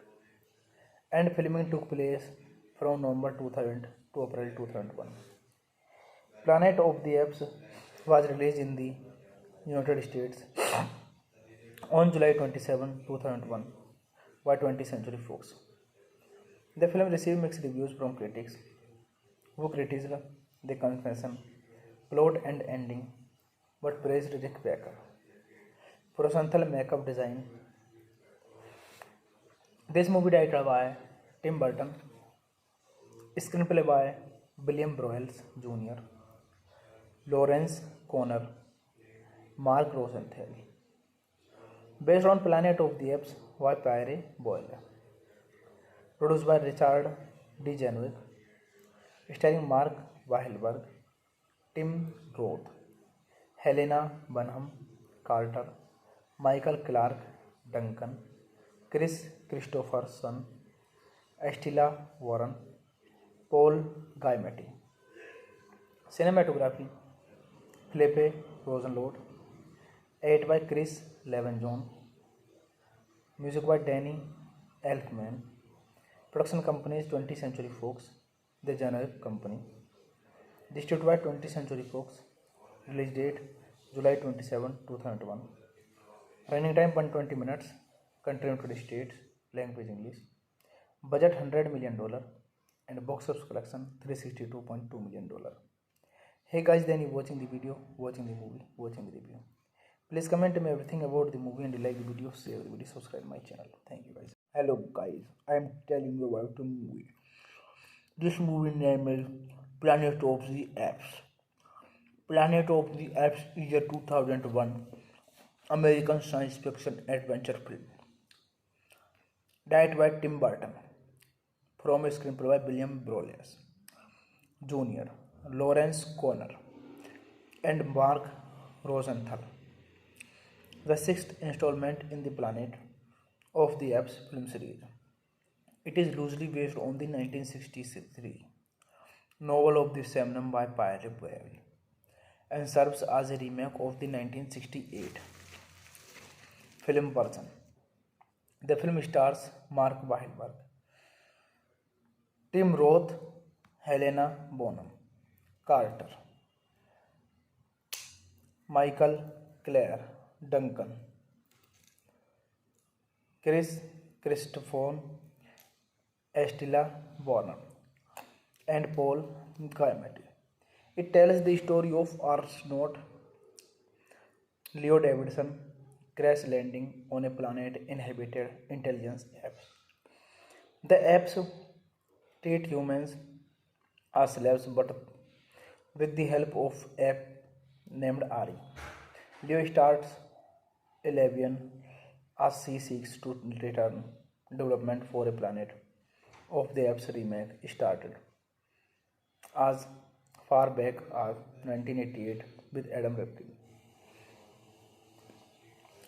And filming took place from November 2000 to April 2001. Planet of the Apes was released in the United States on July 27, 2001 by 20th Century Fox. The film received mixed reviews from critics who criticized the confession, plot and ending but praised Rick Baker. Rosenthal makeup design. This movie directed by Tim Burton. Screenplay by William Broyles Jr., Lawrence Conner, Mark Rosenthal. Based on Planet of the Apes by Pierre Boyle. Produced by Richard D. Janwick. Starring Mark Wahlberg, Tim Roth, Helena Bonham Carter, Michael Clark Duncan, Chris Christopherson, Estella Warren, Paul Giamatti. Cinematography Philippe Rosenlord. Edit by Chris Levenjon. Music by Danny Elfman. Production companies 20th Century Fox, the generic company. Distributed by 20th Century Fox. Release date July 27, 2001. Running time 120 minutes. Country United States. Language English. Budget $100 million and box office collection $362.2 million. Hey guys, then you watching the video, watching the movie, watching the review. Please comment me everything about the movie and like the video, share the video, subscribe my channel. Thank you guys. Hello guys, I am telling you about the movie. This movie name is Planet of the Apes. Planet of the Apes is a 2001 American science fiction adventure film directed by Tim Burton, from a screenplay by William Broyles Jr., Lawrence Conner, and Mark Rosenthal. The sixth installment in the Planet of the Apes film series. It is loosely based on the 1963 novel of the same name by Pierre Boyle and serves as a remake of the 1968 film version. The film stars Mark Wahlberg, Tim Roth, Helena Bonham Carter, Michael Clare Duncan, Chris Christopher, Estella Warren, and Paul Giamatti. It tells the story of astronaut Leo Davidson crash landing on a planet inhabited intelligence apes. The apes treat humans as slaves, but with the help of ape named Ari, Leo starts a rebellion as she seeks to return development for a planet of the apes remake started as far back as 1988 with Adam Ripken.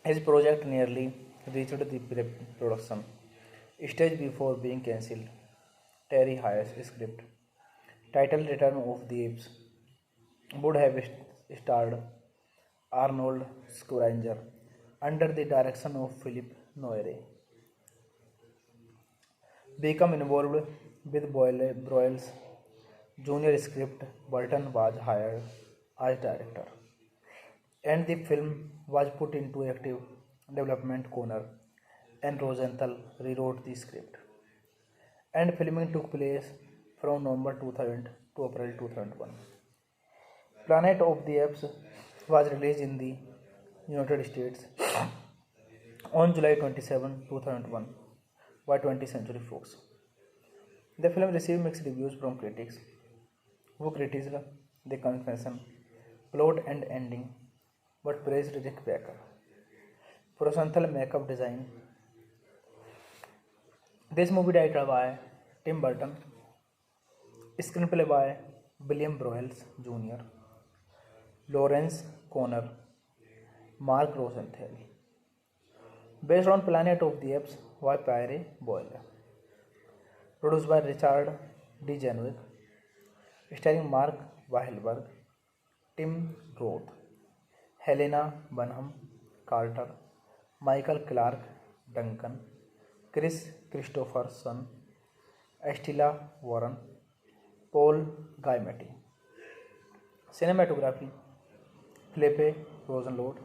His project nearly reached the production stage before being cancelled. Terry Hayes' script, titled Return of the Apes, would have starred Arnold Schwarzenegger under the direction of Philip Noyre. Become involved with Broyles' junior script. Burton was hired as director, and the film was put into active development corner, and Rosenthal rewrote the script. And filming took place from November 2000 to April 2001. Planet of the Apes was released in the United States on July 27, 2001 by 20th Century Fox. The film received mixed reviews from critics who criticized the confession, plot and ending but praised Rick Baker. Rosenthal makeup design. This movie directed by Tim Burton. Screenplay by William Broyles Jr., Lawrence Conner, Mark Rosenthal. Based on Planet of the Apes by Pierre Boyle. Produced by Richard D. Janwick, starring Mark Wahlberg, Tim Roth, Helena Bonham Carter, Michael Clark Duncan, Chris Christopherson, Estella Warren, Paul Giamatti. Cinematography Philippe Rosenlord,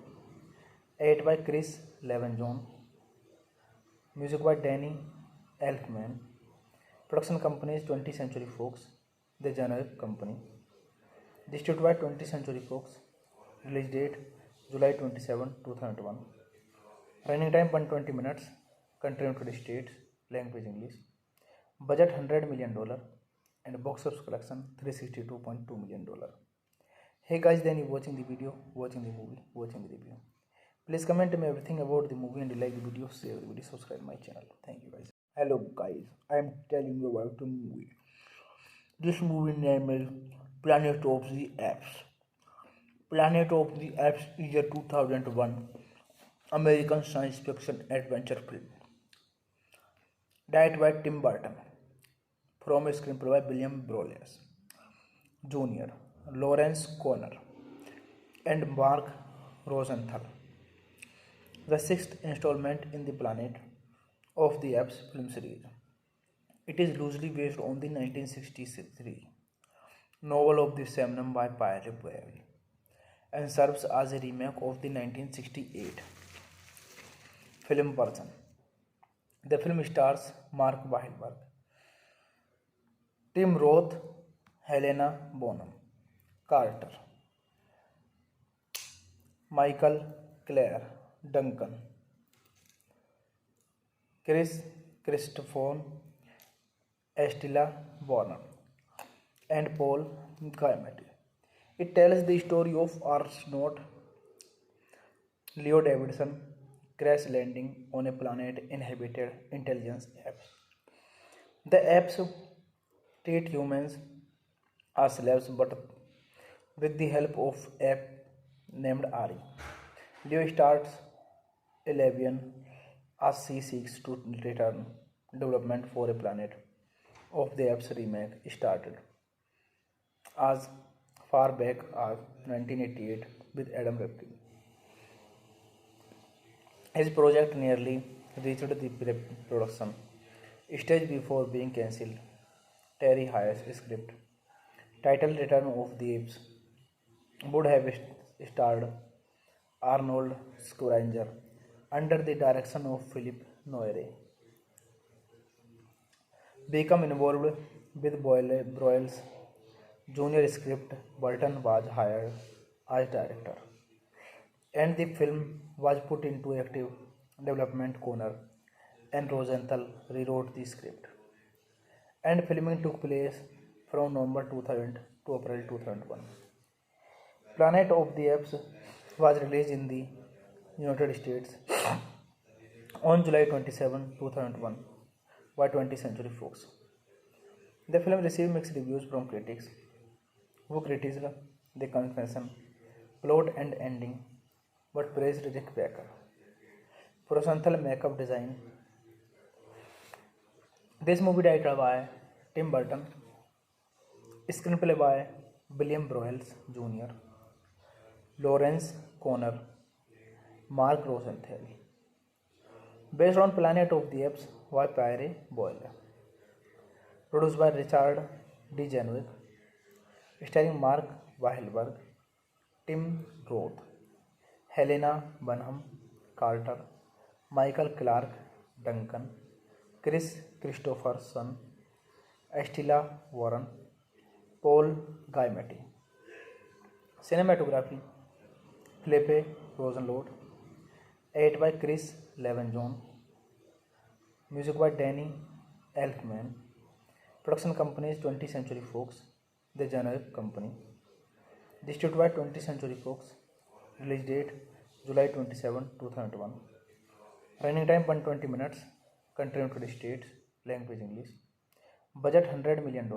edit by Chris Levenjon, music by Danny Elfman. Production company is 20th Century Fox, the generic company. Distributed by 20th Century Fox. Release date July 27, 2001. Running time 120 minutes. Country United States. Language English. Budget $100 million and box office collection $362.2 million. Hey guys, then you watching the video, watching the movie, watching the review. Please comment me everything about the movie and you like the video, share the video, subscribe my channel. Thank you guys. Hello guys, I am telling you about the movie. This movie name is Planet of the Apes. Planet of the Apes is a 2001 American science fiction adventure film directed by Tim Burton, from a screenplay by William Broyles Jr., Lawrence Conner, and Mark Rosenthal. The sixth installment in the Planet of the Apes film series. It is loosely based on the 1963 novel of the same name by Pierre Boulle and serves as a remake of the 1968 film version. The film stars Mark Wahlberg, Tim Roth, Helena Bonham Carter, Michael Clare Duncan, Chris Christopher, Estella Warren, and Paul Giamatti. It tells the story of astronaut Leo Davidson crash landing on a planet inhabited intelligence apes. The apes treat humans as slaves, but with the help of ape named Ari, Leo starts a rebellion as she seeks to return development for a planet of the apes remake started as far back as 1988 with Adam Rifkin. His project nearly reached the production stage before being cancelled. Terry Hayes' script, titled Return of the Apes, would have starred Arnold Schwarzenegger under the direction of Philip Noyre. Become involved with Broyles Jr. script, Burton was hired as director, and the film was put into active development. Conner and Rosenthal rewrote the script, and filming took place from November 2000 to April 2001. Planet of the Apes was released in the United States on July 27, 2001 by 20th Century Fox. The film received mixed reviews from critics, who criticized the convention, plot and ending, but praised Rick Baker for Rosenthal makeup design. This movie directed by Tim Burton, screenplay by William Broyles Jr., Lawrence Conner, Mark Rosenthal. Based on Planet of the Apes by Pierre Boulle. Produced by Richard D. Janwick, starring Mark Wahlberg, Tim Roth, Helena Bonham Carter, Michael Clark Duncan, Chris Christopherson, Estella Warren, Paul Giamatti. Cinematography Philippe Rosenlord, edit by Chris Levenjon, music by Danny Elfman. Production company is 20th Century Fox, the generic company. Distributed by 20th Century Fox. Release date July 27, 2001. Running time 120 minutes. Country United States. Language English. Budget $100 million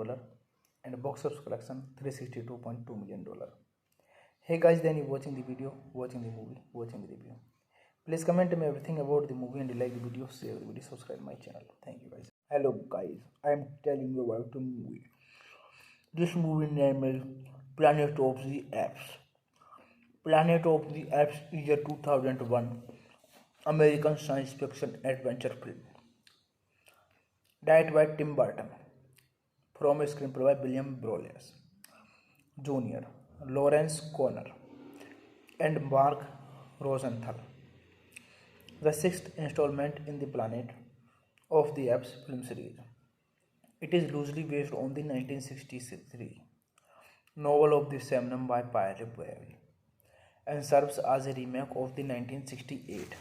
and box office collection $362.2 million. Hey guys, then you watching the video, watching the movie, watching the review. Please comment me everything about the movie and you like the video, share the video, subscribe my channel. Thank you guys. Hello guys, I am telling you about a movie. This movie name is Planet of the Apes. Planet of the Apes is a 2001 American science fiction adventure film directed by Tim Burton from a screenplay by William Broyles Jr., Lawrence Conner, and Mark Rosenthal. The sixth installment in the Planet of the Apes film series. It is loosely based on the 1963 novel of the same name by Pierre Boulle and serves as a remake of the 1968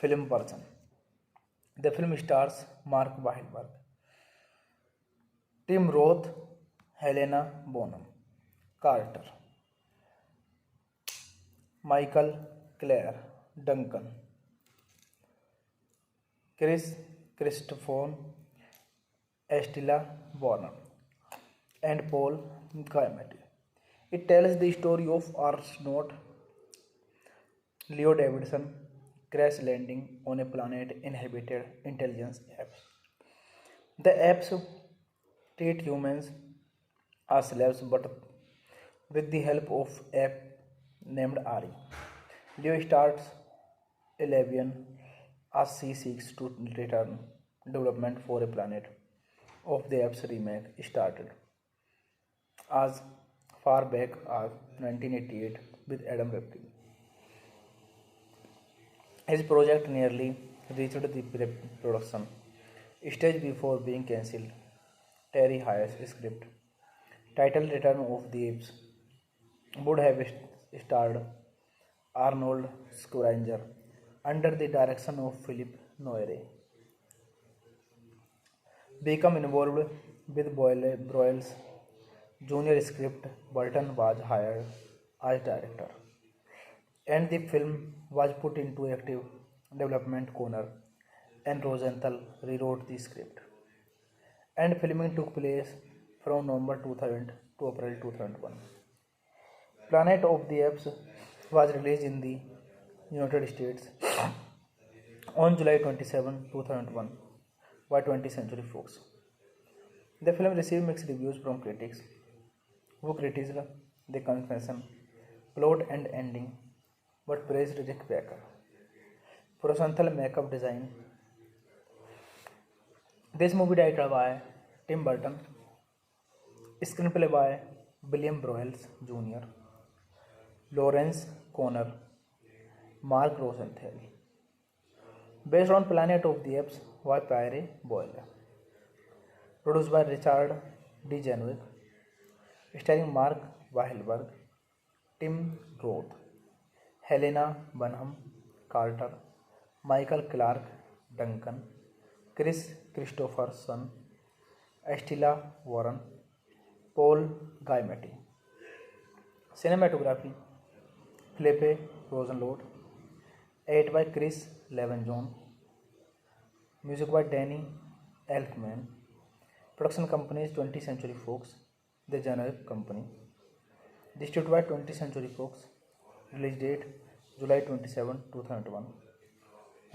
film version. The film stars Mark Wahlberg, Tim Roth, Helena Bonham Carter, Michael Clare Duncan, Chris Christopher, Estella Warner, and Paul Giamatti. It tells the story of astronaut Leo Davidson crash landing on a planet inhabited intelligence apes. The apes treat humans as slaves but with the help of ape named Ari. Leo starts Elevian as she seeks to return development for a planet of the apes remake started as far back as 1988 with Adam Rifkin. His project nearly reached the production stage before being cancelled. Terry Hayes' script, titled Return of the Apes, would have starred Arnold Schwarzenegger under the direction of Philip Noyre. Become involved with Broyles' junior script, Burton was hired as director, and the film was put into active development corner, and Rosenthal rewrote the script. And filming took place from November 2000 to April 2001. Planet of the Apes was released in the United States on July 27, 2001 by 20th Century Fox. The film received mixed reviews from critics who criticized the confession, plot and ending but praised Rick Baker. Rosenthal makeup design. This movie directed by Tim Burton, screenplay by William Broyles Jr., Lawrence Conner, Mark Rosenthal. Based on Planet of the Apes by Pierre Boulle. Produced by Richard D. Janwick. Starring Mark Wahlberg, Tim Roth, Helena Bonham Carter, Michael Clark Duncan, Chris Christopherson, Estella Warren, Paul Giamatti. Cinematography Felipe Rosenlord, edited by Chris Levenjon, music by Danny Elfman. Production company is 20th Century Fox, the generic company. Distributed by 20th Century Fox. Release date July 27, 2001.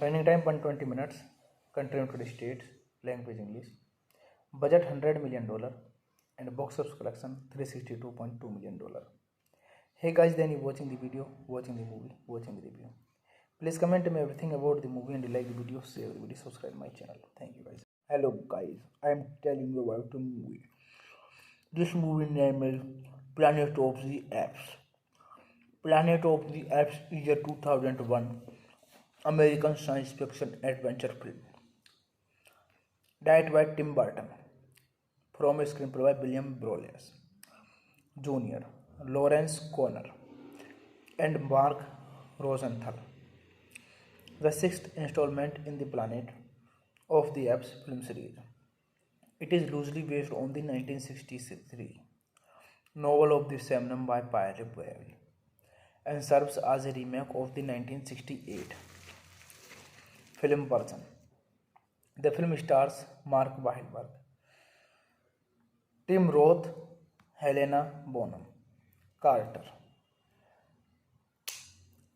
Running time 120 minutes. Country United States. Language English. Budget $100 million and box office collection $362.2 million. Hey guys, then you watching the video, watching the movie, watching the review. Please comment me everything about the movie and like the video, share the video, subscribe my channel. Thank you guys. Hello guys, I am telling you about a movie. This movie name is Planet of the Apes. Planet of the Apes is a 2001 American science fiction adventure film directed by Tim Burton from a screenplay by William Broyles Jr., Lawrence Conner, and Mark Rosenthal. The sixth installment in the Planet of the Apes film series. It is loosely based on the 1963 novel of the same name by Pierre Boulle and serves as a remake of the 1968 film version. The film stars Mark Wahlberg, Tim Roth, Helena Bonham Carter,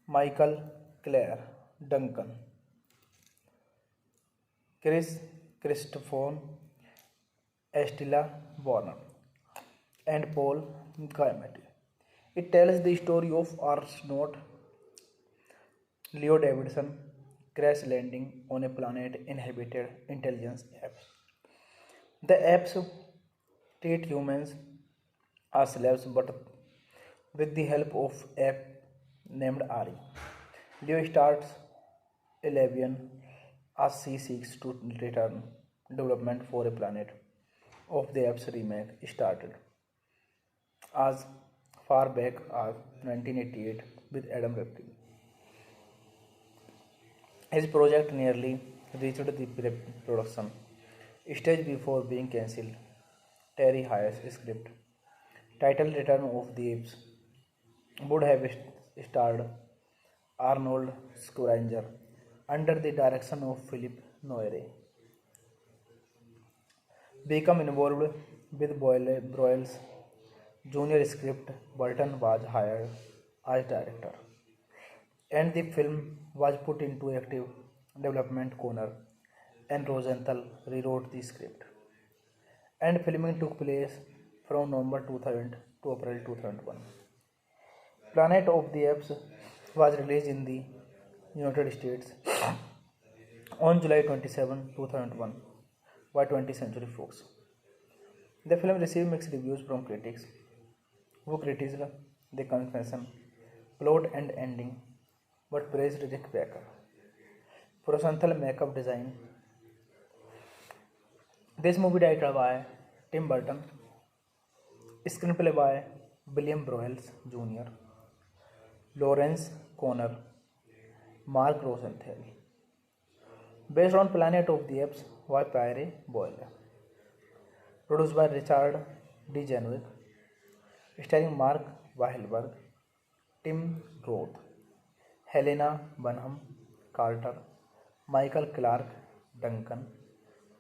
Michael Clare Duncan, Chris Christopher Estella Warner, and Paul Giamatti. It tells the story of astronaut Leo Davidson crash landing on a planet inhabited intelligence apps. The apps treat humans as slaves, but with the help of app named Ari, Leo starts Elevian as she seeks to return development for a planet of the app's remake started as far back as 1988 with Adam Ripken. His project nearly reached the production stage before being cancelled. Terry Hayes' script, titled Return of the Apes, would have starred Arnold Schwarzenegger under the direction of Philip Noyre. Become involved with Broyles' junior script, Burton was hired as director, and the film was put into active development corner, and Rosenthal rewrote the script. And filming took place from November 2000 to April 2001. Planet of the Apes was released in the United States on July 27, 2001 by 20th Century Fox. The film received mixed reviews from critics who criticized the confession, plot and ending, but praised Rick Baker. Rosenthal makeup design. This movie directed by Tim Burton. Screenplay by William Broyles Jr., Lawrence Conner, Mark Rosenthal. Based on Planet of the Apes by Pierre Boyle. Produced by Richard D. Janwick. Starring Mark Wahlberg, Tim Roth, Helena Bonham Carter, Michael Clark Duncan,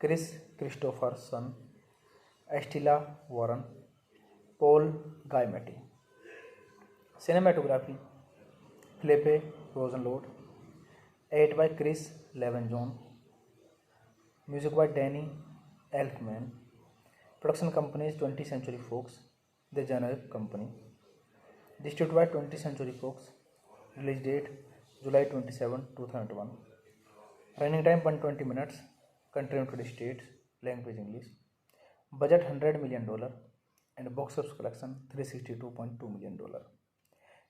Chris Christopherson, Estella Warren, Paul Giamatti. Cinematography, Philippe Rosenlord. Edit by Chris Levenjon. Music by Danny Elfman. Production companies 20th Century Fox, the generic company. Distributed by 20th Century Fox. Release date July 27, 2001. Running time 120 minutes. Country United States. Language English. Budget $100 million and box office collection $362.2 million.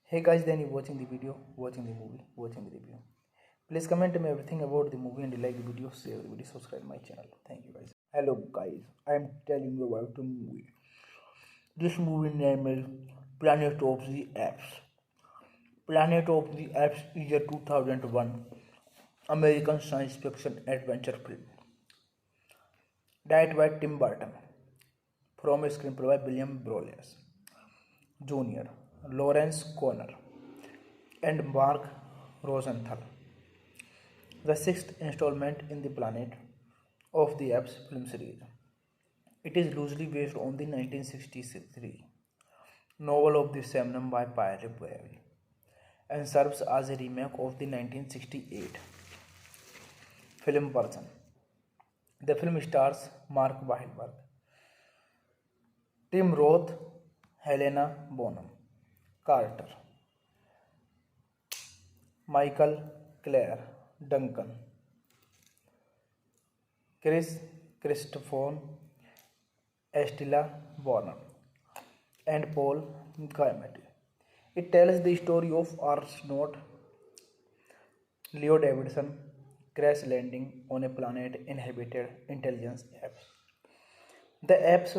Hey guys, then you watching the video, watching the movie, watching the review. Please comment me everything about the movie and like the video, share the video, subscribe my channel. Thank you guys. Hello guys, I am telling you about the movie. This movie name is Planet of the Apes. Planet of the Apes is a 2001 American science fiction adventure film. Directed by Tim Burton. From a screenplay by William Broyles Jr., Lawrence Conner, and Mark Rosenthal. The sixth installment in the Planet of the Apes film series. It is loosely based on the 1963 novel of the same name by Pierre Boyle and serves as a remake of the 1968 film version. The film stars Mark Wahlberg, Tim Roth, Helena Bonham Carter, Michael Clare Duncan, Chris Christopher Estella Warner, and Paul Giamatti. It tells the story of astronaut Leo Davidson crash landing on a planet inhabited intelligence apps. The apps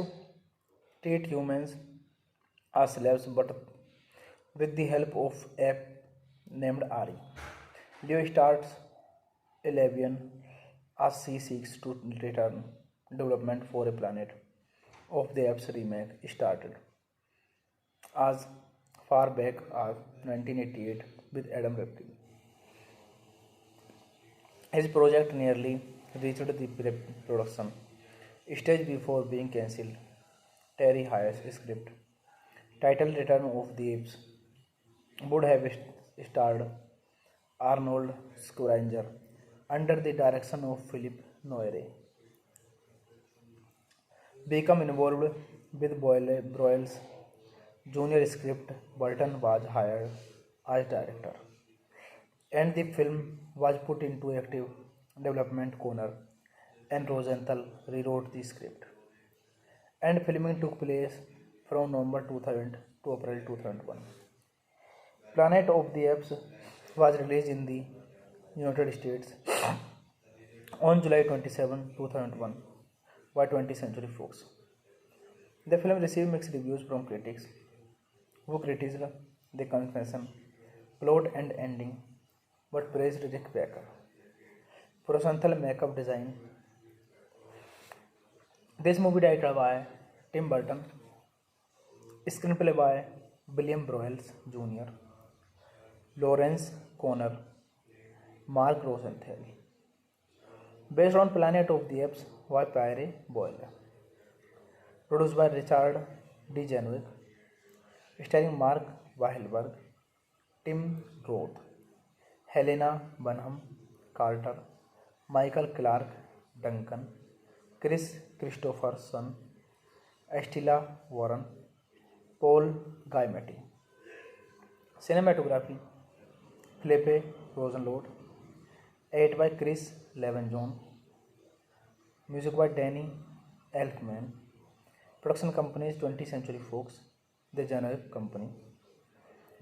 treat humans as slaves, but with the help of app named Ari, Leo starts Elevian as she seeks to return development for a planet of the app's remake started as far back as 1988 with Adam Ripken. His project nearly reached the production stage before being cancelled. Terry Hayes' script, titled Return of the Apes, would have starred Arnold Schwarzenegger under the direction of Philip Noyre. become involved with Broyles' junior script. Burton was hired as director, and the film was put into active development corner, and Rosenthal rewrote the script. And filming took place from November 2000 to April 2001. Planet of the Apes was released in the United States on July 27, 2001 by 20th Century Fox. The film received mixed reviews from critics who criticized the confession, plot and ending, but praised Rick Baker. Rosenthal makeup design. This movie directed by Tim Burton. Screenplay by William Broyles Jr., Lawrence Conner, Mark Rosenthal. Based on Planet of the Apes by Pierre Boyle. Produced by Richard D. Janwick. Starring Mark Wahlberg, Tim Roth, Helena Bonham Carter, Michael Clark Duncan, Chris Christopherson, Estella Warren, Paul Giamatti. Cinematography Philippe Rosenlord. Edit by Chris Levenjon. Music by Danny Elfman. Production companies 20th Century Fox, the generic company.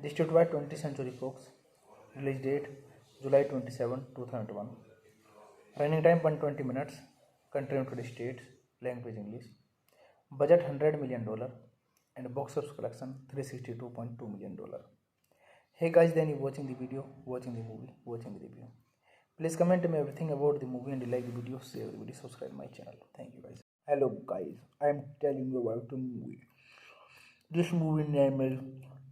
Distributed by 20th Century Fox. Release date July 27, 2001. Running time 120 minutes. Country United States. Language English. Budget $100 million and box office collection $362.2 million. Hey guys, then you watching the video, watching the movie, watching the review. Please comment me everything about the movie and like the video, share the video, subscribe my channel. Thank you guys. Hello guys, I am telling you about the movie. This movie name is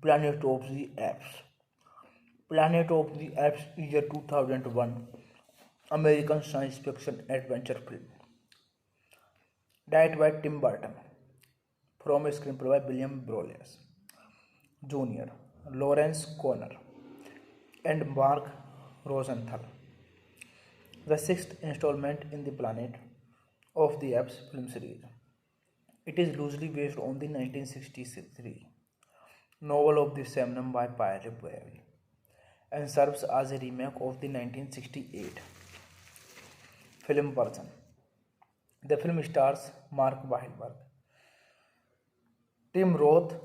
Planet of the Apes. Planet of the Apes is a 2001 American science fiction adventure film directed by Tim Burton, from a screenplay by William Broyles Jr., Lawrence Conner, and Mark Rosenthal. The sixth installment in the Planet of the Apes film series. It is loosely based on the 1963 novel of the same name by Pierre Boyle and serves as a remake of the 1968 film version. The film stars Mark Wahlberg, Tim Roth,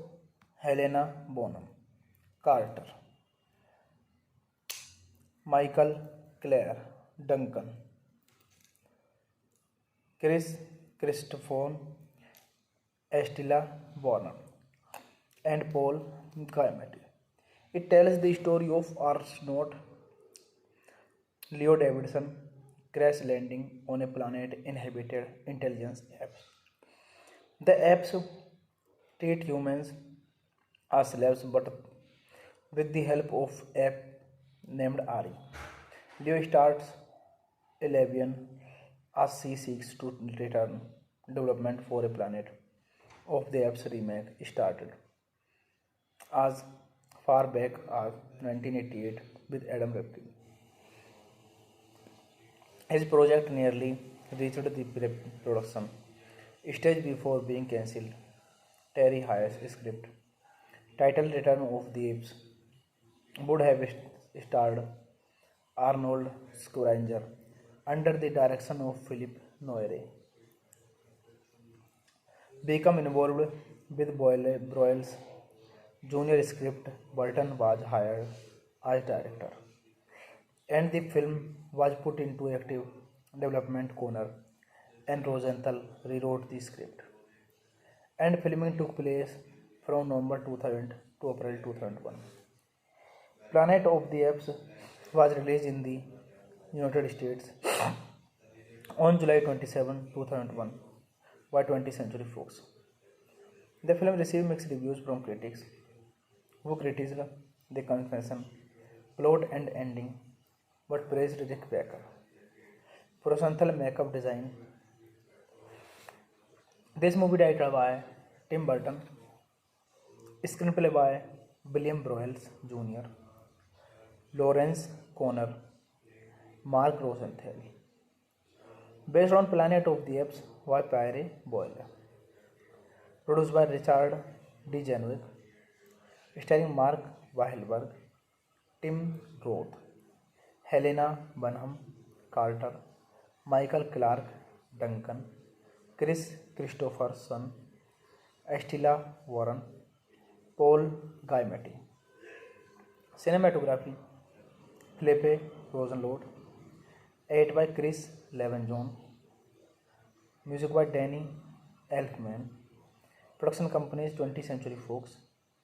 Helena Bonham Carter, Michael Clare Duncan, Chris Christopher, Estella Warren, and Paul Giamatti. It tells the story of astronaut Leo Davidson crash landing on a planet inhabited intelligence apes. The apes treat humans as slaves, but with the help of ape named Ari, Leo starts a rebellion as she seeks to return development for a planet of the apes remake started as far back as 1988 with Adam Rifkin. His project nearly reached the production stage before being cancelled. Terry Hayes' script, titled Return of the Apes, would have starred Arnold Schwarzenegger under the direction of Philip Noyre. Become involved with Broyles' junior script. Burton was hired as director, and the film was put into active development corner, and Rosenthal rewrote the script. And filming took place from November 2000 to April 2001. Planet of the Apes was released in the United States on July 27, 2001 by 20th Century Fox. The film received mixed reviews from critics who criticized the confession, plot and ending, but praised Rick Baker. Rosenthal makeup design. This movie directed by Tim Burton. Screenplay by William Broyles Jr., Lawrence Conner, Mark Rosenthal. Based on Planet of the Apes by Pierre Boyle. Produced by Richard D. Janwick, starring Mark Wahlberg, Tim Roth, Helena Bonham Carter, Michael Clark Duncan, Chris Christopherson, Estella Warren, Paul Giamatti. Cinematography Felipe Rosenlord, edit by Chris Levenjon, music by Danny Elfman. Production company is 20th Century Fox,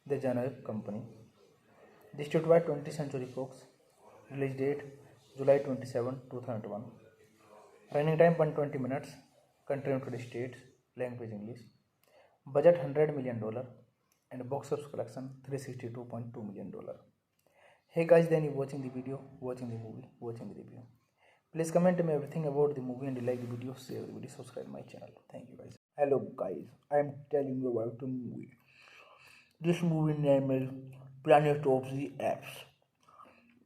the generic company. Distributed by 20th Century Fox. Release date July 27, 2001. Running time 120 minutes. Country United States. Language English. Budget $100 million and box office collection $362.2 million. Hey guys, then you watching the video, watching the movie, watching the review. Please comment me everything about the movie and like the video, share the video, subscribe my channel. Thank you guys. Hello guys, I am telling you about the movie. This movie name is Planet of the Apes.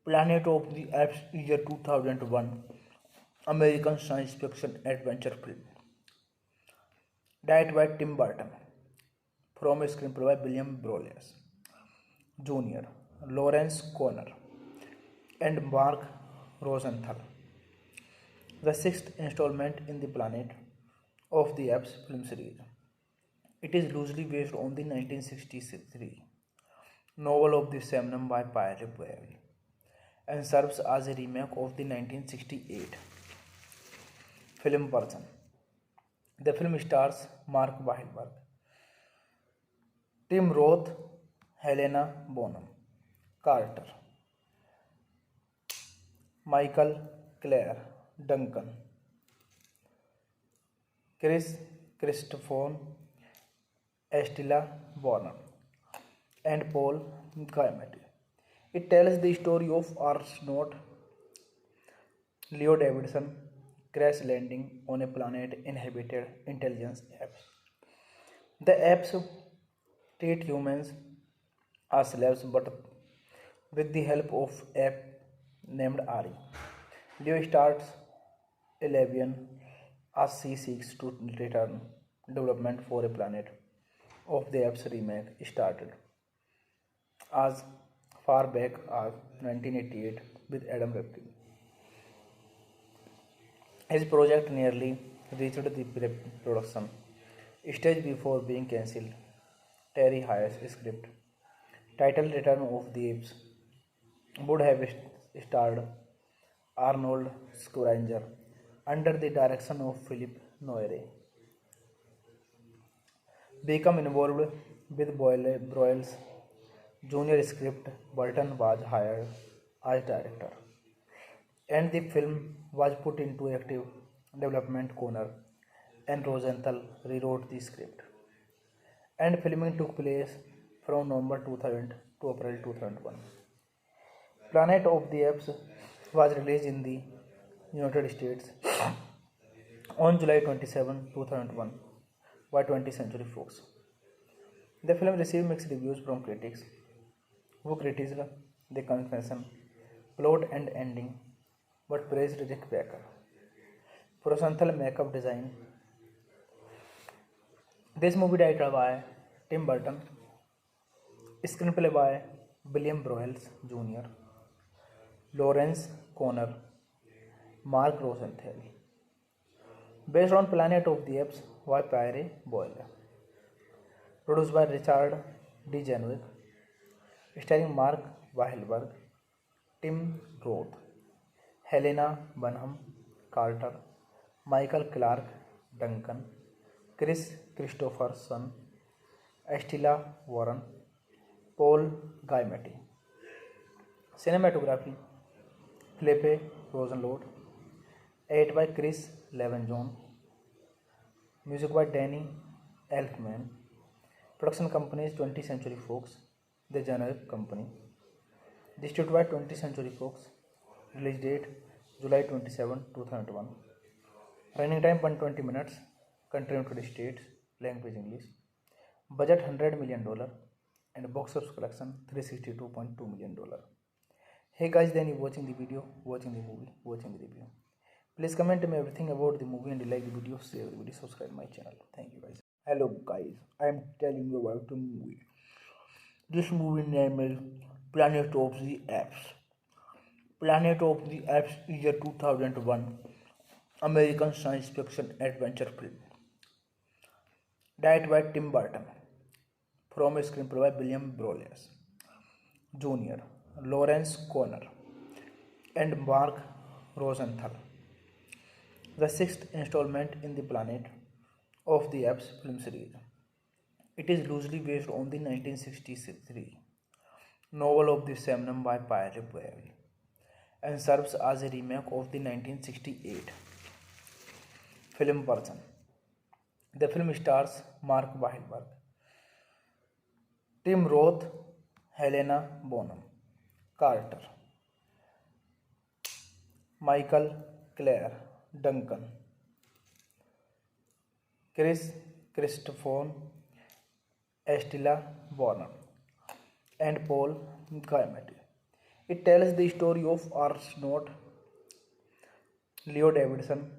Planet of the Apes is a 2001 American science fiction adventure film directed by Tim Burton, from a screenplay by William Broyles Jr., Lawrence Conner, and Mark Rosenthal. The sixth installment in the Planet of the Apes film series. It is loosely based on the 1963 novel of the same name by Pierre Boulle and serves as a remake of the 1968 film version. The film stars Mark Wahlberg, Tim Roth, Helena Bonham Carter, Michael Clare Duncan, Chris Christopher, Estella Warren, and Paul Giamatti. It tells the story of astronaut Leo Davidson crash landing on a planet inhabited intelligence apes. The apes treat humans as slaves, but with the help of ape named Ari, Leo starts a rebellion as she seeks to return development for a planet of the apes remake started as far back as 1988 with Adam Ripken. His project nearly reached the production stage before being cancelled. Terry Hayes' script, titled Return of the Apes, would have starred Arnold Schwarzenegger under the direction of Philip Noyre. Become involved with Broyles Jr. script, Burton was hired as director, and the film was put into active development. Conner and Rosenthal rewrote the script, and filming took place from November 2000 to April 2001. Planet of the Apes was released in the United States on July 27, 2001 by 20th Century Fox. The film received mixed reviews from critics, who criticized the confession, plot and ending, but praised Rick Baker for Rosenthal makeup design. This movie directed by Tim Burton, screenplay by William Broyles Jr., Lawrence Conner, Mark Rosenthal. Based on Planet of the Apes by Pierre Boulle. Produced by Richard D. Janwick, starring Mark Wahlberg, Tim Roth, Helena Bonham Carter, Michael Clark Duncan, Chris Christopherson, Estella Warren, Paul Giamatti. Cinematography Felipe Rosenlord, edit by Chris Levenjon, music by Danny Elfman. Production company is 20th Century Fox, the generic company. Distributed by 20th Century Fox. Release date July 27, 2001. Running time 120 minutes. Country United States. Language English. Budget $100 million and box office collection $362.2 million. Hey guys, then you watching the video, watching the movie, watching the review. Please comment me everything about the movie and like the video, share the video, subscribe my channel. Thank you guys. Hello guys, I am telling you about a movie. This movie name is Planet of the Apes. Planet of the Apes is a 2001 American science fiction adventure film directed by Tim Burton from a screenplay by William Broyles Jr., Lawrence Conner, and Mark Rosenthal. The sixth installment in the Planet of the Apes film series. It is loosely based on the 1963 novel of the same name by Pierre Boulle and serves as a remake of the 1968 film version. The film stars Mark Wahlberg, Tim Roth, Helena Bonham Carter, Michael Clare Duncan, Chris Christopher, Estella Warner, and Paul Giamatti. It tells the story of astronaut Leo Davidson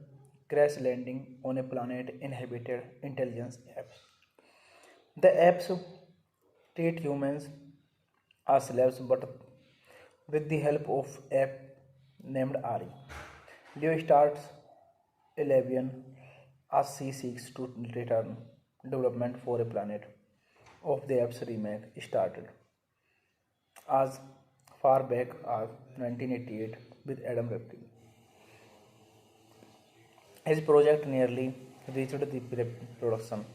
crash landing on a planet inhabited intelligence apes. The apes treat humans as slaves, but with the help of ape named Ari, Leo starts a rebellion as she seeks to return development for a planet of the apes remake started as far back as 1988 with Adam Ripley. His project nearly reached the production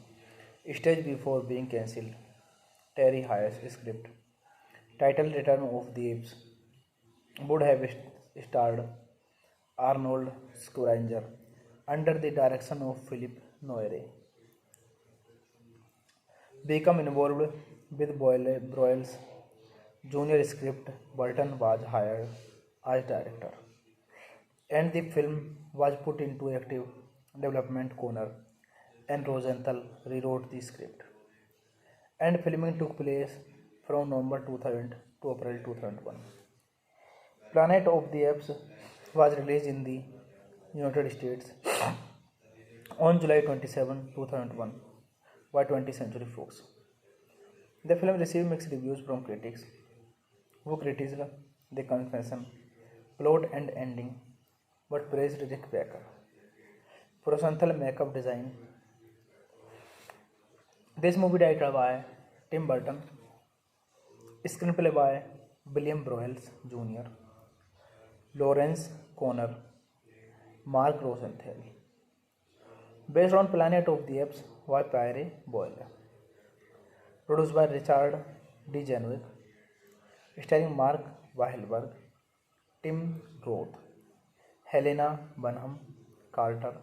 stage before being cancelled. Terry Hayes' script, titled Return of the Apes, would have starred Arnold Schwarzenegger under the direction of Philip Noyre. Become involved with Broyles' junior script, Burton was hired as director, and the film was put into active development corner, and Rosenthal rewrote the script. And filming took place from November 2000 to April 2001. Planet of the Apes was released in the United States on July 27, 2001 by 20th Century Fox. The film received mixed reviews from critics who criticized the confession, plot and ending, but praised Rick Baker. Rosenthal makeup design. This movie directed by Tim Burton, screenplay by William Broyles Jr., Lawrence Conner, Mark Rosenthal. Based on Planet of the Apes by Pierre Boulle. Produced by Richard D. Janwick. Starring Mark Wahlberg, Tim Roth, Helena Bonham Carter,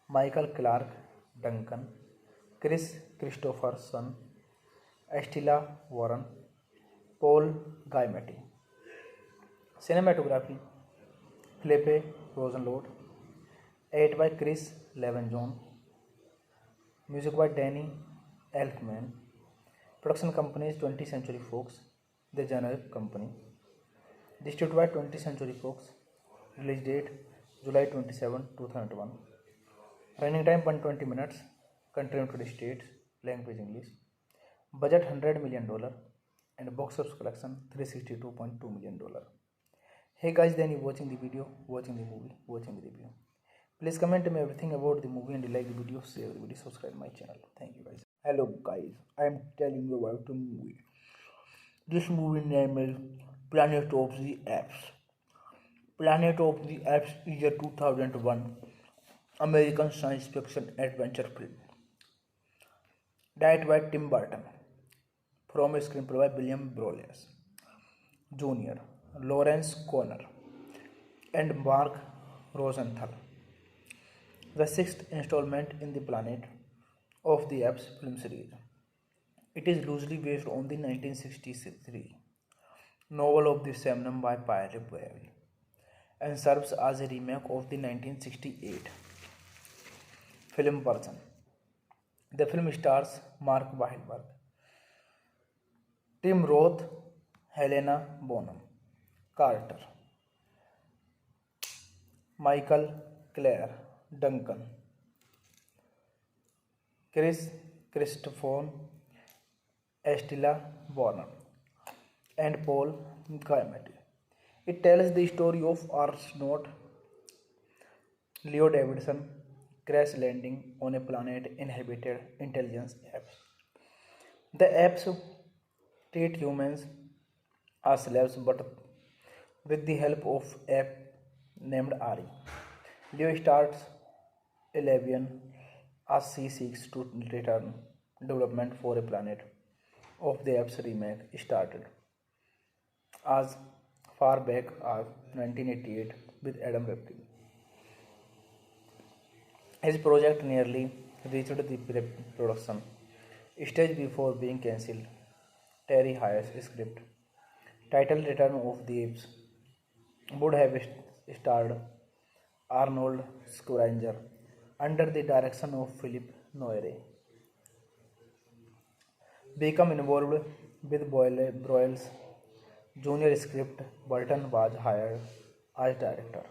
Michael Clark Duncan, Chris Christopherson, Estella Warren, Paul Giamatti. Cinematography Philippe Rosenlord, edited by Chris Levenjon, music by Danny Elfman. Production company is 20th Century Fox, the generic company. Distributed by 20th Century Fox. Release date July 27, 2001. Running time 120 minutes. Country United States. Language English. Budget $100 million and box office collection $362.2 million. Hey guys, then you watching the video, watching the movie, watching the review. Please comment me everything about the movie and like the video, share the video, subscribe my channel. Thank you guys. Hello guys, I am telling you about a movie. This movie name is Planet of the Apes. Planet of the Apes is a 2001 American science fiction adventure film directed by Tim Burton from a screenplay by William Broyles Jr., Lawrence Conner, and Mark Rosenthal. The sixth installment in the Planet of the Apes film series. It is loosely based on the 1963 novel of the same name by Pierre Boulle and serves as a remake of the 1968 film version. The film stars Mark Wahlberg, Tim Roth, Helena Bonham Carter, Michael Clare Duncan, Chris Christopher Estella Warner, and Paul Giamatti. It tells the story of astronaut Leo Davidson crash landing on a planet inhabited intelligence apps. The apps treat humans as slaves, but with the help of app named Ari, Leo starts Elevian as she seeks to return development for a planet of the app's remake started as far back as 1988 with Adam Ripken. His project nearly reached the production stage before being cancelled. Terry Hayes' script, titled Return of the Apes, would have starred Arnold Schwarzenegger under the direction of Philip Noyre. Become involved with Broyles' junior script, Burton was hired as director,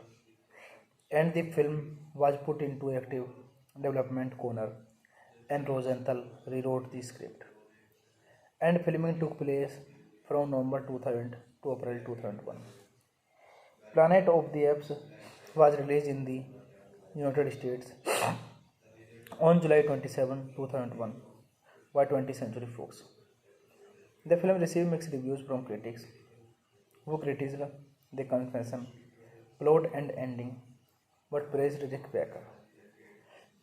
and the film was put into active development corner, and Rosenthal rewrote the script. And filming took place from November 2000 to April 2001. Planet of the Apes was released in the United States on July 27, 2001 by 20th Century Fox. The film received mixed reviews from critics who criticized the confession, plot and ending, but praised Rick Baker.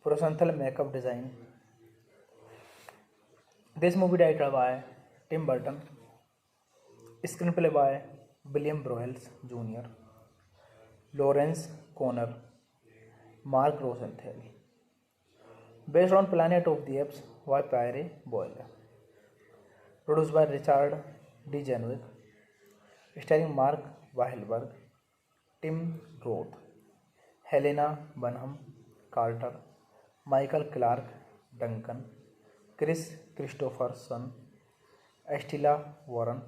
Rosenthal makeup design. This movie directed by Tim Burton, screenplay by William Broyles Jr., Lawrence Conner, Mark Rosenthal. Based on Planet of the Apes by Pierre Boyle. Produced by Richard D. Janwick. Starring Mark Wahlberg, Tim Roth, Helena Bonham Carter, Michael Clark Duncan, Chris Christopherson, Estella Warren,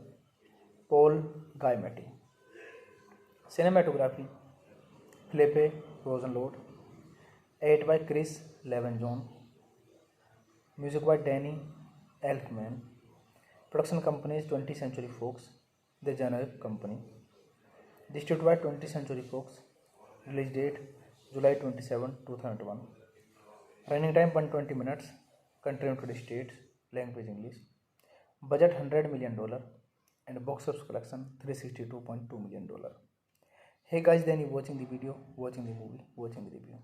Paul Giamatti. Cinematography, Philippe Rosenlord. Edit by Chris Levenjon. Music by Danny Elfman. Production companies 20th Century Fox, the generic company. Distributed by 20th Century Fox. Release date July 27, 2001. Running time 120 minutes. Country United States. Language English. Budget $100 million and box office collection $362.2 million. Hey guys, then you watching the video, watching the movie, watching the review.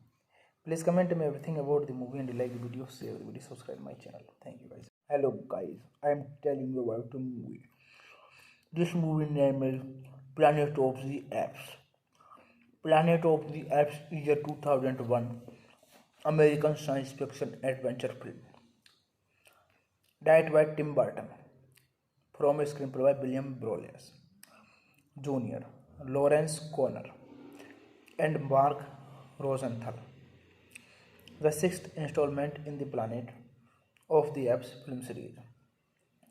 Please comment me everything about the movie and like the video, share the video, subscribe my channel. Thank you guys. Hello guys, I am telling you about the movie. This movie name is Planet of the Apes. Planet of the Apes is a 2001 American science fiction adventure film. Directed by Tim Burton. From a screenplay by William Broyles Jr., Lawrence Conner, and Mark Rosenthal. The sixth installment in the Planet of the Apes film series.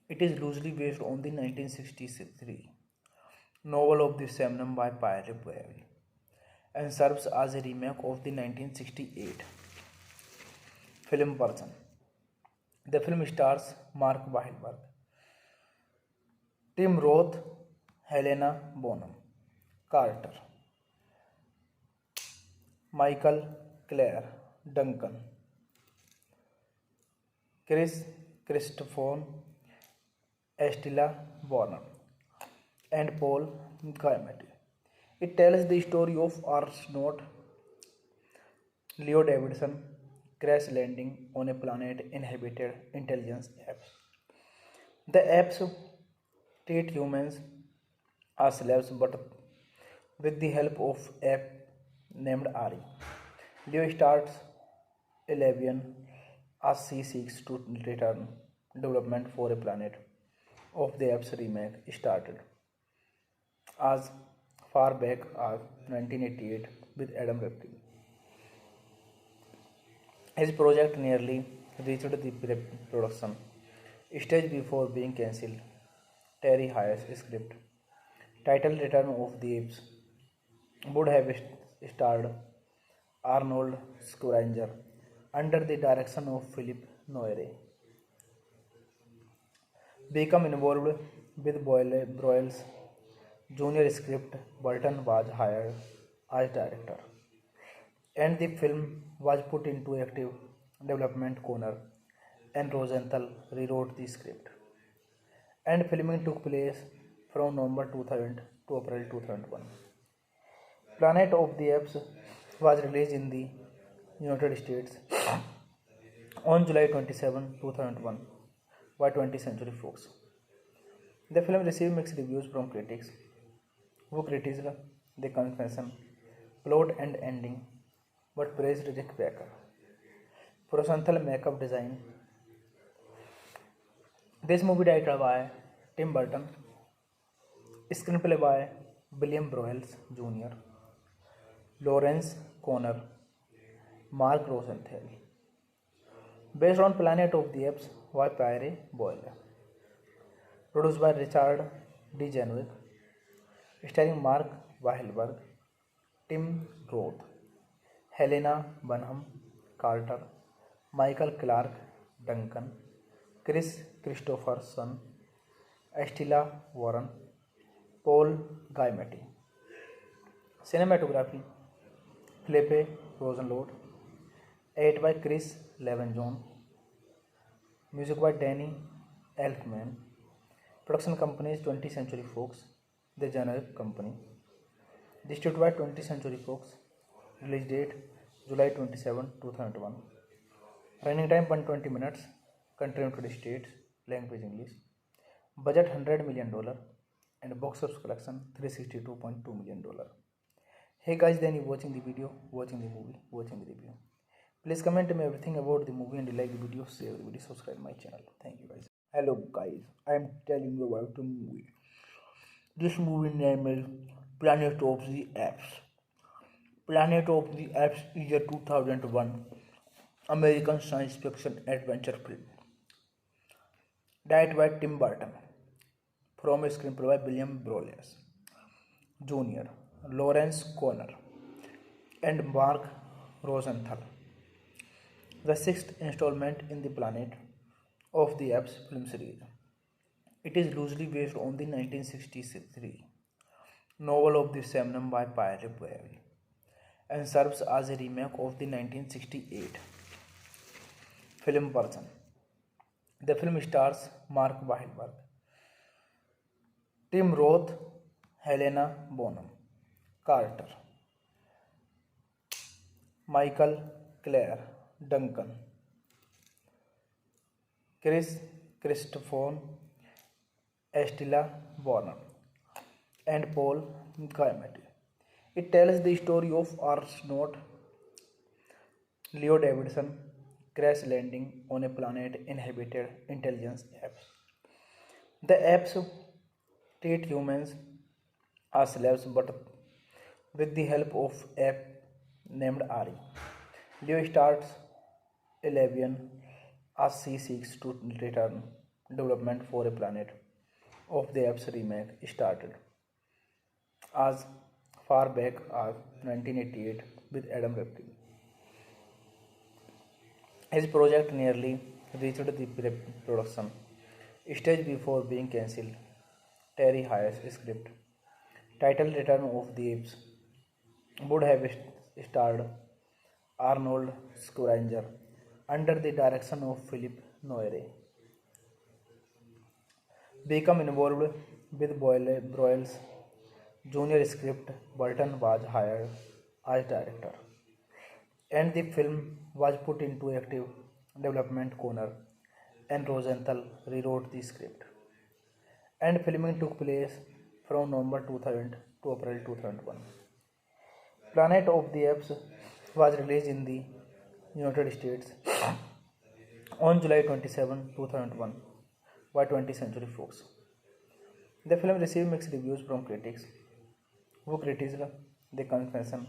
It is loosely based on the 1963 novel of the same name by Pierre Boyle and serves as a remake of the 1968 film version. The film stars Mark Wahlberg, Tim Roth, Helena Bonham Carter, Michael Clare Duncan, Chris Christopher Estella Warner, and Paul Giamatti. It tells the story of astronaut Leo Davidson crash landing on a planet inhabited intelligence apps. The apps treat humans as slaves, but with the help of app named Ari, Leo starts Elevian as she seeks to return development for a planet of the app's remake started as far back as 1988 with Adam Ripken. His project nearly reached the production stage before being cancelled. Terry Hayes' script, titled Return of the Apes, would have starred Arnold Schwarzenegger under the direction of Philip Noyre. become involved with Broyles' junior script. Burton was hired as director, and the film was put into active development corner, and Rosenthal rewrote the script. And filming took place from November 2000 to April 2001. Planet of the Apes was released in the United States on July 27, 2001 by 20th Century Fox. The film received mixed reviews from critics who criticized the confession, plot and ending but praised Rick Baker. Rosenthal makeup design. This movie directed by Tim Burton. Screenplay by William Broyles Jr., Lawrence Conner, Mark Rosenthal. Based on Planet of the Apes by Pierre Boyle. Produced by Richard D. Janwick. Starring Mark Wahlberg, Tim Roth, Helena Bonham Carter, Michael Clark Duncan, Chris Christopherson, Estella Warren, Paul Giamatti. Cinematography Philippe Rosenlord. Edit by Chris Levenjon. Music by Danny Elfman. Production companies 20th Century Fox, the generic company. Distributed by 20th Century Fox. Release date July 27, 2001. Running time 120 minutes. Country United States. Language English. Budget $100 million and box office collection $362.2 million. Hey guys, then you watching the video, watching the movie, watching the review. Please comment me everything about the movie and like the video, share the video, subscribe my channel. Thank you guys. Hello guys, I am telling you about the movie. This movie name is Planet of the Apes. Planet of the Apes is a 2001 American science fiction adventure film directed by Tim Burton, from a screenplay by William Broyles Jr., Lawrence Conner, and Mark Rosenthal. The sixth installment in the Planet of the Apes film series. It is loosely based on the 1963 novel of the same name by Pierre Boyle and serves as a remake of the 1968 film version. The film stars Mark Wahlberg, Tim Roth, Helena Bonham Carter, Michael Clare Duncan, Chris Christopher, Estella Warren, and Paul Giamatti. It tells the story of astronaut Leo Davidson crash landing on a planet inhabited intelligence apes. The apes treat humans as slaves, but with the help of ape named Ari, Leo starts a rebellion as she seeks to return development for a planet of the apes remake started as far back as 1988 with Adam Ripken. His project nearly reached the production stage before being cancelled. Terry Hayes' script, titled Return of the Apes, would have starred Arnold Schwarzenegger under the direction of Philip Noyre. Become involved with Broyles' junior script. Burton was hired as director, and the film was put into active development corner, and Rosenthal rewrote the script. And filming took place from November 2000 to April 2001. Planet of the Apes was released in the United States on July 27, 2001 by 20th Century Fox. The film received mixed reviews from critics who criticized the confession,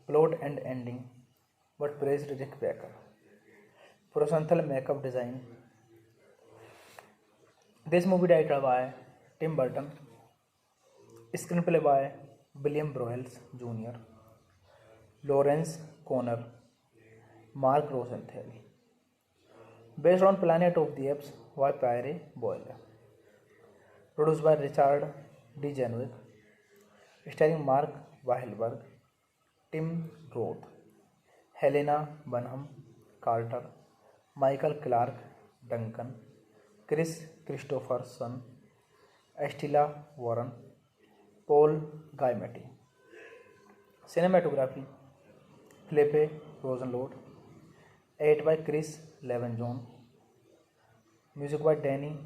plot and ending but praised Rick Baker. Rosenthal makeup design. This movie directed by Tim Burton. Screenplay by William Broyles Jr., Lawrence Conner, Mark Rosenthal. Based on Planet of the Apes by Pierre Boyle. Produced by Richard D. Janwick, starring Mark Wahlberg, Tim Roth, Helena Bonham Carter, Michael Clark Duncan, Chris Christopherson, Estella Warren, Paul Giamatti. Cinematography Felipe Rosenlord, edit by Chris Levenjon, music by Danny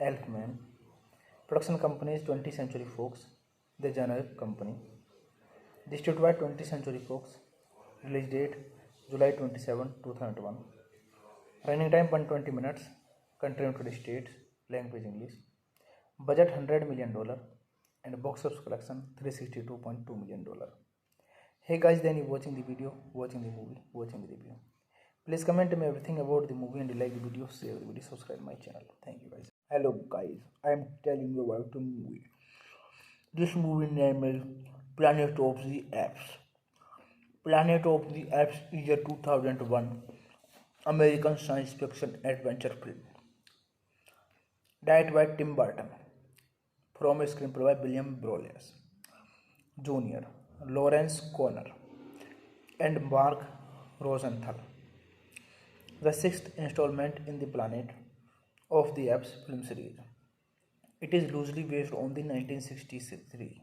Elfman. Production company is 20th Century Fox, the generic company. Distributed by 20th Century Fox. Release date July 27, 2001. Running time 120 minutes. Country United States. Language English. Budget $100 million and box office collection $362.2 million. Hey guys, then you watching the video, watching the movie, watching the review. Please comment me everything about the movie and like the video, share the video, subscribe my channel. Thank you guys. Hello guys, I am telling you about the movie. This movie name is Planet of the Apes. Planet of the Apes is a 2001 American science fiction adventure film directed by Tim Burton, from a screenplay by William Broyles Jr., Lawrence Conner, and Mark Rosenthal. The sixth installment in the Planet of the Apes film series. It is loosely based on the 1963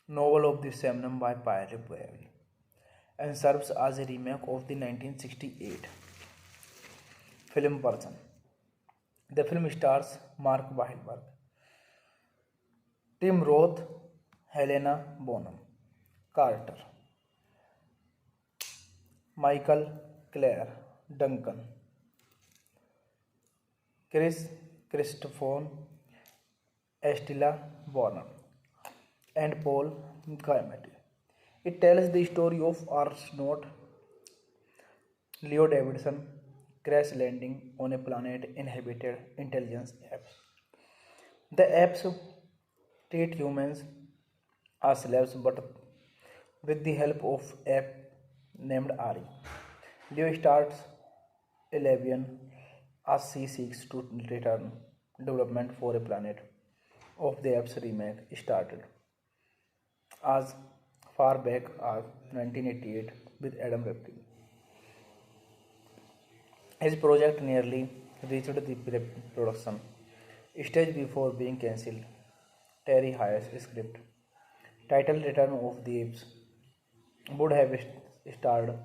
novel of the same name by Pierre Boulle and serves as a remake of the 1968 film version. The film stars Mark Wahlberg, Tim Roth, Helena Bonham Carter, Michael Clare Duncan, Chris Christopher, Estella Warren, and Paul Giamatti. It tells the story of astronaut Leo Davidson crash landing on a planet inhabited intelligence apes. The apes treat humans as slaves, but with the help of ape named Ari, Leo starts a rebellion as she seeks to return development for a planet of the apes remake started as far back as 1988 with Adam Ripken. His project nearly reached the production stage before being cancelled. Terry Hayes' script, titled Return of the Apes, would have starred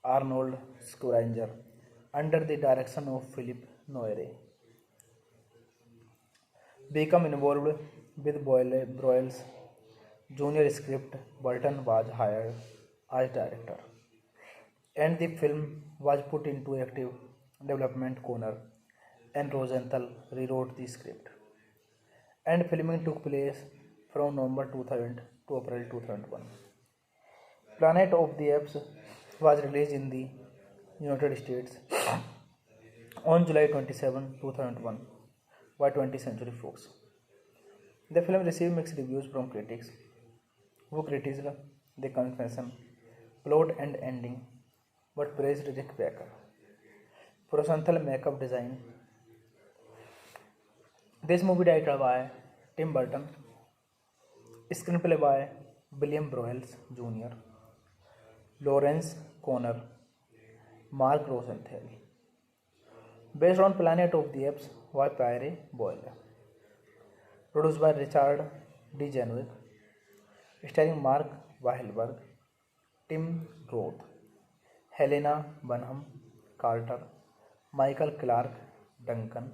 Arnold Schwarzenegger under the direction of Philip Noyre. Become involved with Broyles Jr. script, Burton was hired as director, and the film was put into active development. Conner and Rosenthal rewrote the script, and filming took place from November 2000 to April 2001. Planet of the Apes was released in the United States on July 27, 2001 by 20th Century Fox. The film received mixed reviews from critics, who criticized the confession, plot and ending, but praised Rick Baker. Rosenthal makeup design. This movie directed by Tim Burton, screenplay by William Broyles Jr., Lawrence Conner, Mark Rosenthal. Based on Planet of the Apes by Pierre Boulle. Produced by Richard D. Janwick, starring Mark Wahlberg, Tim Roth, Helena Bonham Carter, Michael Clark Duncan,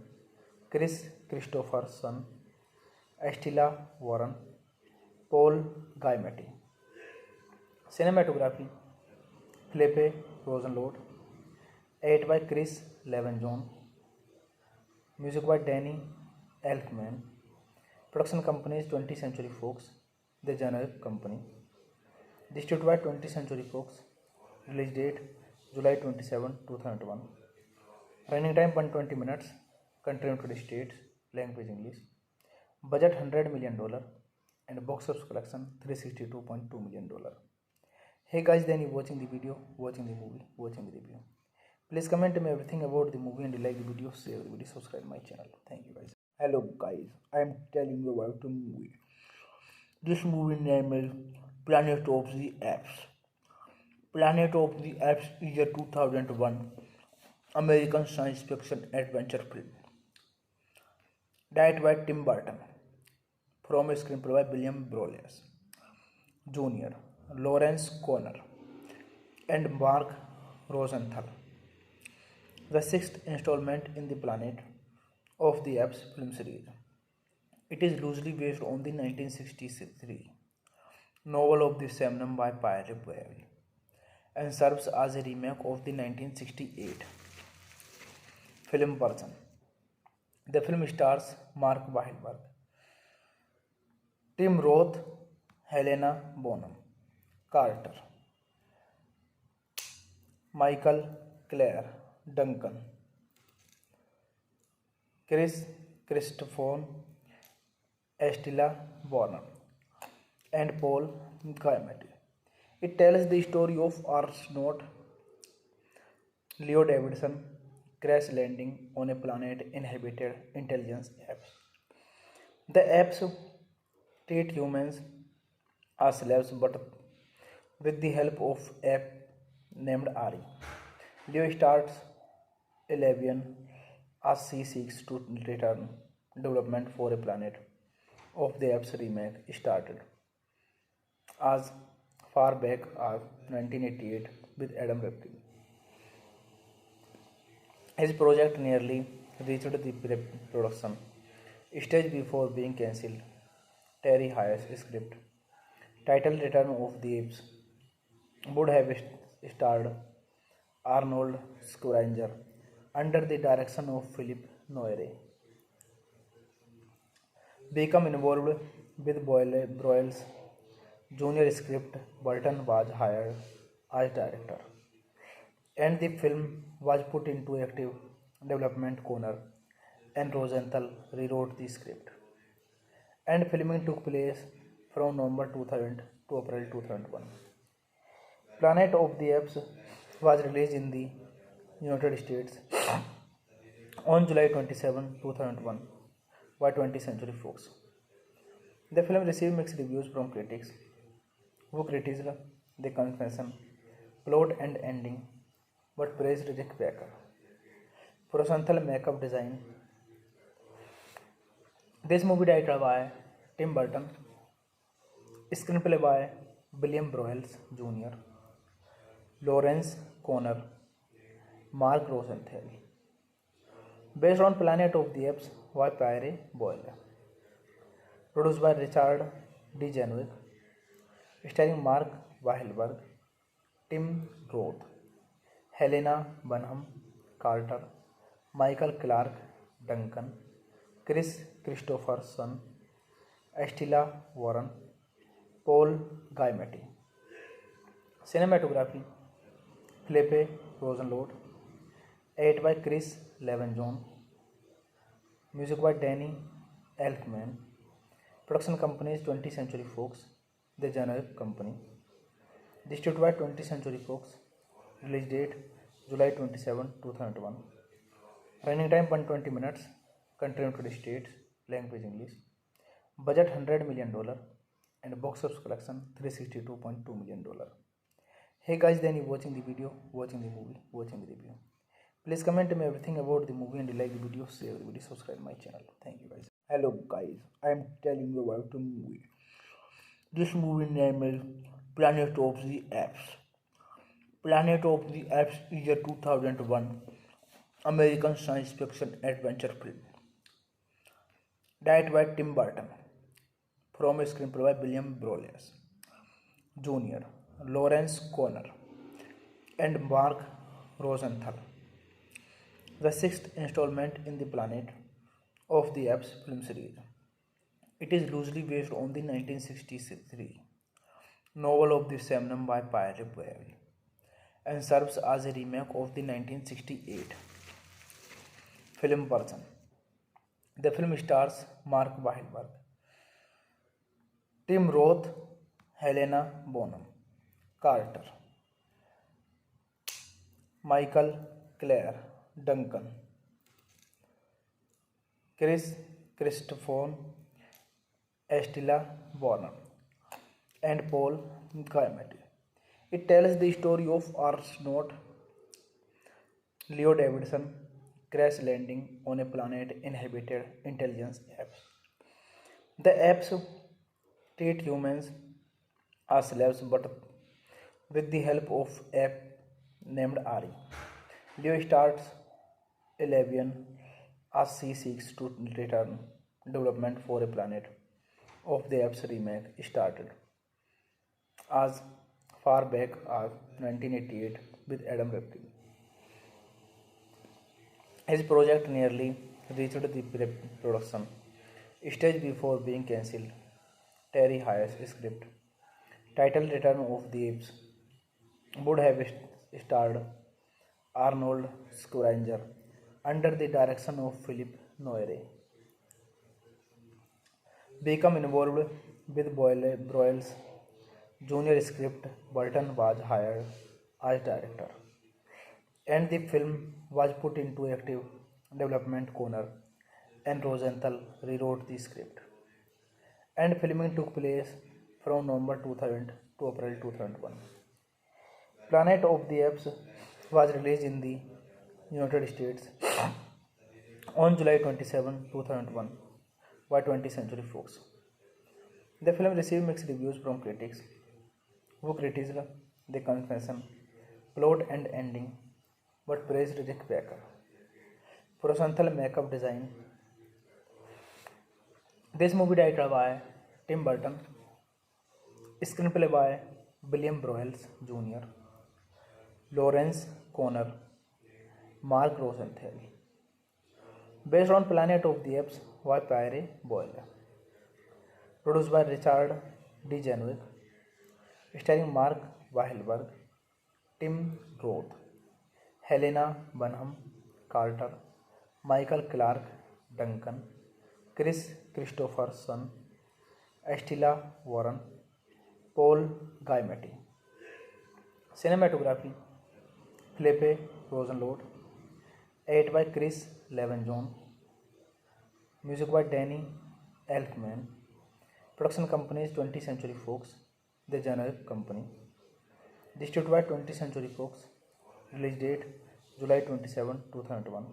Chris Christopherson, Estella Warren, Paul Giamatti. Cinematography Felipe Rosenlord, edit by Chris Levenjon, music by Danny Elfman. Production company is 20th Century Fox, the generic company. Distributed by 20th Century Fox. Release date July 27, 2001. Running time 120 minutes. Country United States. Language English. Budget $100 million and box office collection $362.2 million. Hey guys, then you watching the video, watching the movie, watching the review. Please comment me everything about the movie and like the video, share the video, subscribe my channel. Thank you guys. Hello guys, I am telling you about a movie. This movie name is Planet of the Apes. Planet of the Apes is a 2001 American science fiction adventure film directed by Tim Burton from a screenplay by William Broyles Jr., Lawrence Conner, and Mark Rosenthal. The sixth installment in the Planet of the Apes film series. It is loosely based on the 1963 novel of the same name by Pierre Boulle and serves as a remake of the 1968 film version. The film stars Mark Wahlberg, Tim Roth, Helena Bonham Carter, Michael Clare Duncan, Chris Christopher, Estella Warner, and Paul Giamatti. It tells the story of astronaut Leo Davidson crash landing on a planet inhabited intelligence apes. The apes treat humans as slaves, but with the help of ape named Ari, Leo starts a rebellion as she seeks to return development for a planet of the apes remake started as far back as 1988 with Adam Ripken. His project nearly reached the production stage before being cancelled. Terry Hayes' script, titled Return of the Apes, would have starred Arnold Schwarzenegger under the direction of Philip Noyre. Become involved with Broyles' junior script, Burton was hired as director, and the film was put into active development corner, and Rosenthal rewrote the script. And filming took place from November 2000 to April 2001. Planet of the Apes was released in the United States on July 27, 2001 by 20th Century Fox. The film received mixed reviews from critics who criticized the convention, plot and ending, but praised Rick Baker for Rosenthal makeup design. This movie directed by Tim Burton, screenplay by William Broyles Jr., Lawrence Conner, Mark Rosenthal, based on Planet of the Apes by Pierre Boulle, produced by Richard D. Janwick, starring Mark Wahlberg, Tim Roth, Helena Bonham Carter, Michael Clark Duncan, Chris Christopherson, Estella Warren, Paul Giamatti. Cinematography, Felipe Rosenlord, edited by Chris Levenjon, music by Danny Elfman. Production company is 20th Century Fox, the generic company. Distributed by 20th Century Fox. Release date July 27, 2001. Running time 120 minutes. Country United States. Language English. Budget $100 million and box office collection $362.2 million. Hey guys, then you watching the video, watching the movie, watching the review. Please comment me everything about the movie and like the video, share the video, subscribe my channel. Thank you guys. Hello guys, I am telling you about a movie. This movie name is Planet of the Apes. Planet of the Apes is a 2001 American science fiction adventure film directed by Tim Burton from a screenplay by William Broyles Jr., Lawrence Conner, and Mark Rosenthal. The sixth installment in the Planet of the Apes film series. It is loosely based on the 1963 novel of the same name by Pierre Boulle and serves as a remake of the 1968 film version. The film stars Mark Wahlberg, Tim Roth, Helena Bonham Carter, Michael Clare Duncan, Chris Christopher Estella Warner, and Paul Giamatti. It tells the story of astronaut Leo Davidson crash landing on a planet inhabited intelligence apps. The apps treat humans as slaves, but with the help of app named Ari, Leo starts Elevian as she seeks to return development for a planet of the app's remake started as far back as 1988 with Adam Ripken. His project nearly reached the production stage before being cancelled. Terry Hayes' script, titled Return of the Apes, would have starred Arnold Schwarzenegger under the direction of Philip Noyre. Become involved with Broyles' junior script, Burton was hired as director, and the film was put into active development corner, and Rosenthal rewrote the script. And filming took place from November 2000 to April 2001. Planet of the Apes was released in the United States on July 27, 2001 by 20th Century Fox. The film received mixed reviews from critics who criticized the confession, plot and ending, but praised Rick Baker. Rosenthal makeup design. This movie directed by Tim Burton, screenplay by William Broyles Jr., Lawrence Conner, Mark Rosenthal. Based on Planet of the Apes by Pierre Boyle. Produced by Richard D. Janwick. Starring Mark Wahlberg, Tim Roth, Helena Bonham Carter, Michael Clark Duncan, Chris Christopherson, Estella Warren, Paul Giamatti. Cinematography, Philippe Rosenlord. Edit by Chris Levenjon. Music by Danny Elfman. Production companies 20th Century Fox, the generic company. Distributed by 20th Century Fox. Release date July 27, 2001.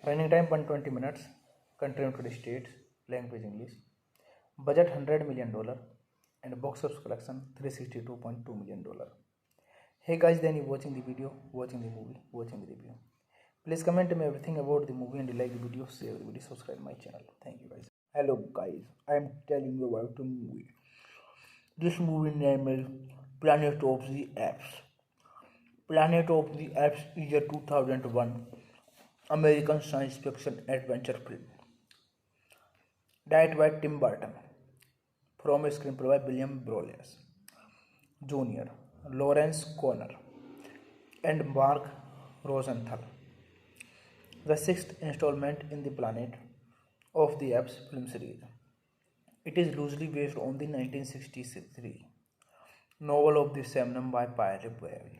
Running time 120 minutes. Country United States. Language English. Budget $100 million and box office collection $362.2 million. Hey guys, then you watching the video, watching the movie, watching the review. Please comment me everything about the movie and like the video, share the video, subscribe my channel. Thank you guys. Hello guys, I am telling you about the movie. This movie name is Planet of the Apes. Planet of the Apes is a 2001 American science fiction adventure film directed by Tim Burton, from a screenplay by William Broyles Jr., Lawrence Conner, and Mark Rosenthal. The sixth installment in the Planet of the Apes film series. It is loosely based on the 1963 novel of the same name by Pierre Boyle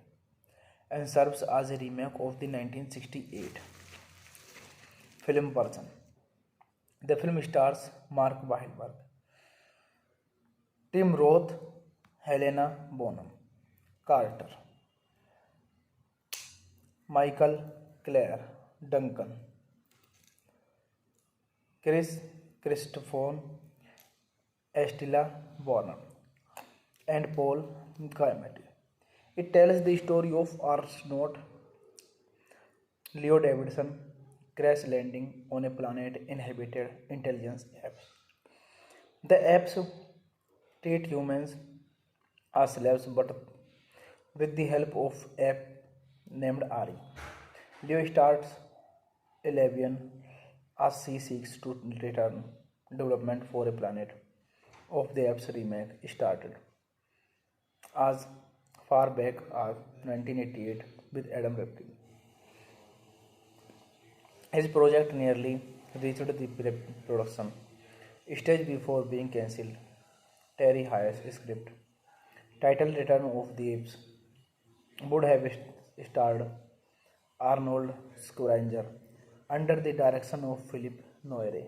and serves as a remake of the 1968 film version. The film stars Mark Wahlberg, Tim Roth, Helena Bonham Carter, Michael Clare Duncan, Chris Christopher Estella Warner, and Paul Giamatti. It tells the story of astronaut Leo Davidson crash landing on a planet inhabited intelligence apps. The apps treat humans as slaves, but with the help of app named Ari, Leo starts Elevian as she seeks to return development for a planet of the app's remake started as far back as 1988 with Adam Ripken. His project nearly reached the production stage before being cancelled. Terry Hayes' script, titled Return of the Apes, would have starred Arnold Schwarzenegger under the direction of Philip Noyre.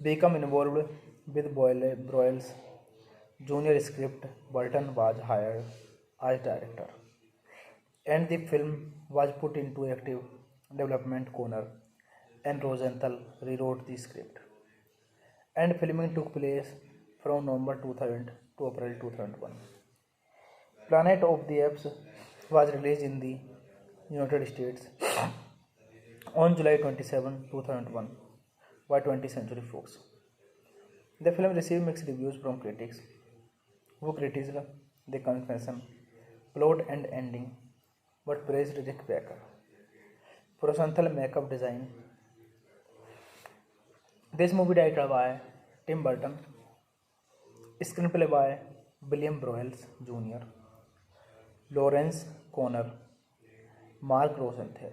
become involved with Broyles' junior script. Burton was hired as director, and the film was put into active development corner, and Rosenthal rewrote the script. And filming took place from November 2000 to April 2001. Planet of the Apes was released in the United States on July 27, 2001 by 20th Century Fox. The film received mixed reviews from critics who criticized the confession, plot and ending but praised Rick Baker. Rosenthal makeup design. This movie directed by Tim Burton, screenplay by William Broyles Jr., Lawrence Conner, Mark Rosenthal.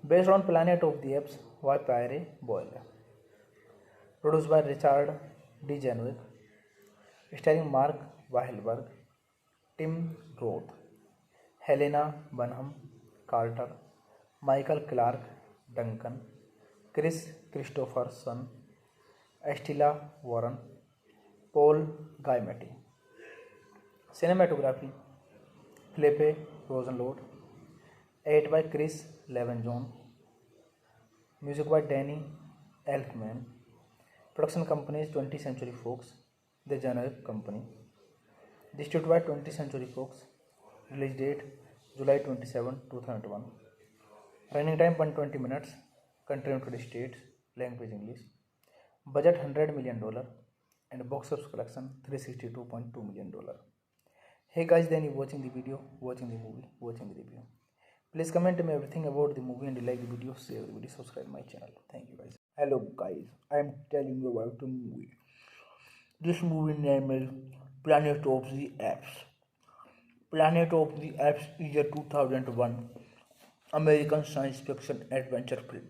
Based on Planet of the Apes by Pierre Boyle. Produced by Richard D. Janwick. Starring Mark Wahlberg, Tim Roth, Helena Bonham Carter, Michael Clark Duncan, Chris Christopherson, Estella Warren, Paul Giamatti. Cinematography Felipe Rosenlord. Edit by Chris Levenjon. Music by Danny Elfman. Production company is 20th Century Fox, the generic company. Distributed by 20th Century Fox. Release date July 27, 2001. Running time 120 minutes. Country United States. Language English. Budget $100 million and box office collection $362.2 million. Hey guys, then you watching the video, watching the movie, watching the review. Please comment me everything about the movie and like the video, share the video, subscribe my channel. Thank you guys. Hello guys, I am telling you about the movie. This movie name is Planet of the Apes. Planet of the Apes is a 2001 American science fiction adventure film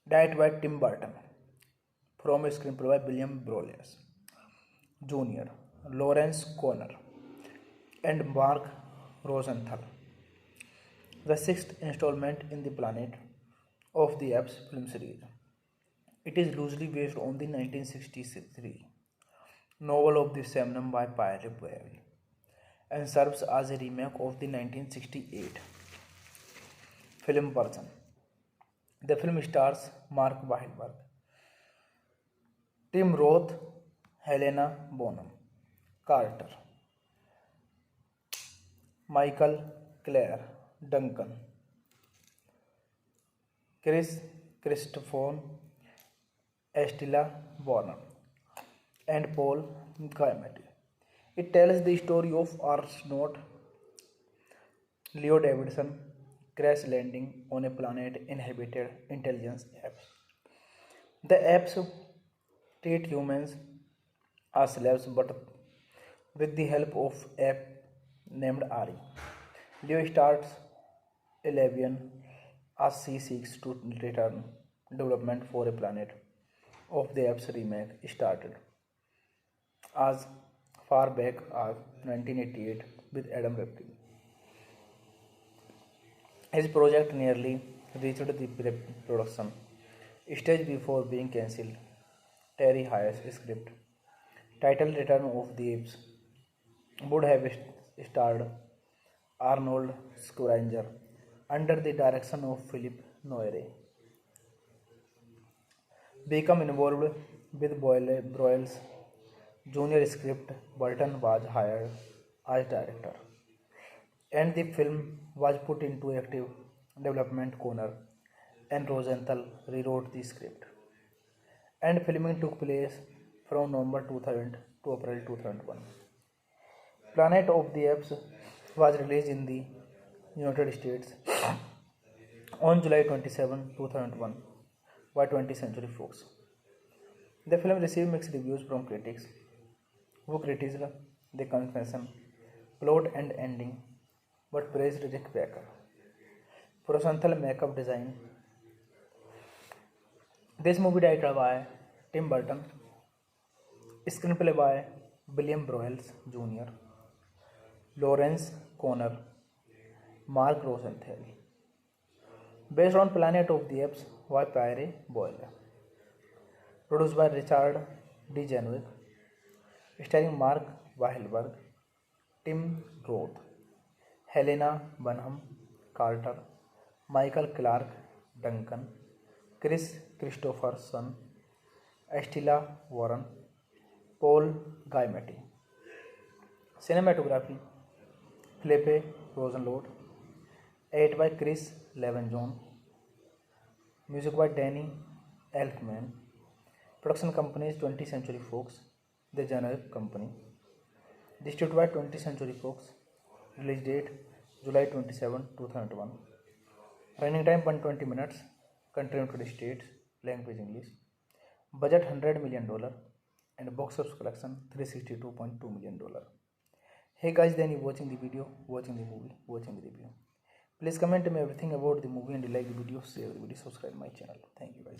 directed by Tim Burton, from a screenplay by William Broyles Jr., Lawrence Conner, and Mark Rosenthal. The sixth installment in the Planet of the Apes film series. It is loosely based on the 1963 novel of the same name by Pierre Boyle and serves as a remake of the 1968 film version. The film stars Mark Wahlberg, Tim Roth, Helena Bonham Carter, Michael Clare Duncan, Chris Christopher, Estella Warren, and Paul Giamatti. It tells the story of astronaut Leo Davidson crash landing on a planet inhabited intelligence apes. The apes treat humans as slaves, but with the help of ape named Ari, Leo starts a rebellion as she seeks to return development for a planet of the apes remake started as far back as 1988 with Adam Ripken. His project nearly reached the production stage before being cancelled. Terry Hayes' script, titled Return of the Apes, would have starred Arnold Schwarzenegger under the direction of Philip Noyre. Become involved with Broyles' junior script. Burton was hired as director, and the film was put into active development corner, and Rosenthal rewrote the script. And filming took place from November 2000 to April 2001. Planet of the Apes was released in the United States on July 27, 2001 by 20th Century Fox. The film received mixed reviews from critics who criticized the confession, plot and ending but praised Rick Baker. Rosenthal makeup design. This movie directed by Tim Burton, screenplay by William Broyles Jr., Lawrence Conner, Mark Rosenthal. Based on Planet of the Apes by Pierre Boyle. Produced by Richard D. Janwick, starring Mark Wahlberg, Tim Roth, Helena Bonham Carter, Michael Clark Duncan, Chris Christopherson, Estella Warren, Paul Giamatti. Cinematography Felipe Rosenlord, edit by Chris Levenjon, music by Danny Elfman. Production company is 20th Century Fox, the generic company. Distributed by 20th Century Fox. Release date July 27, 2001. Running time 120 minutes. Country United States. Language English. Budget $100 million and box office collection $362.2 million. Hey guys, then you watching the video, watching the movie, watching the review. Please comment me everything about the movie and like the video, share the video, subscribe my channel. Thank you guys.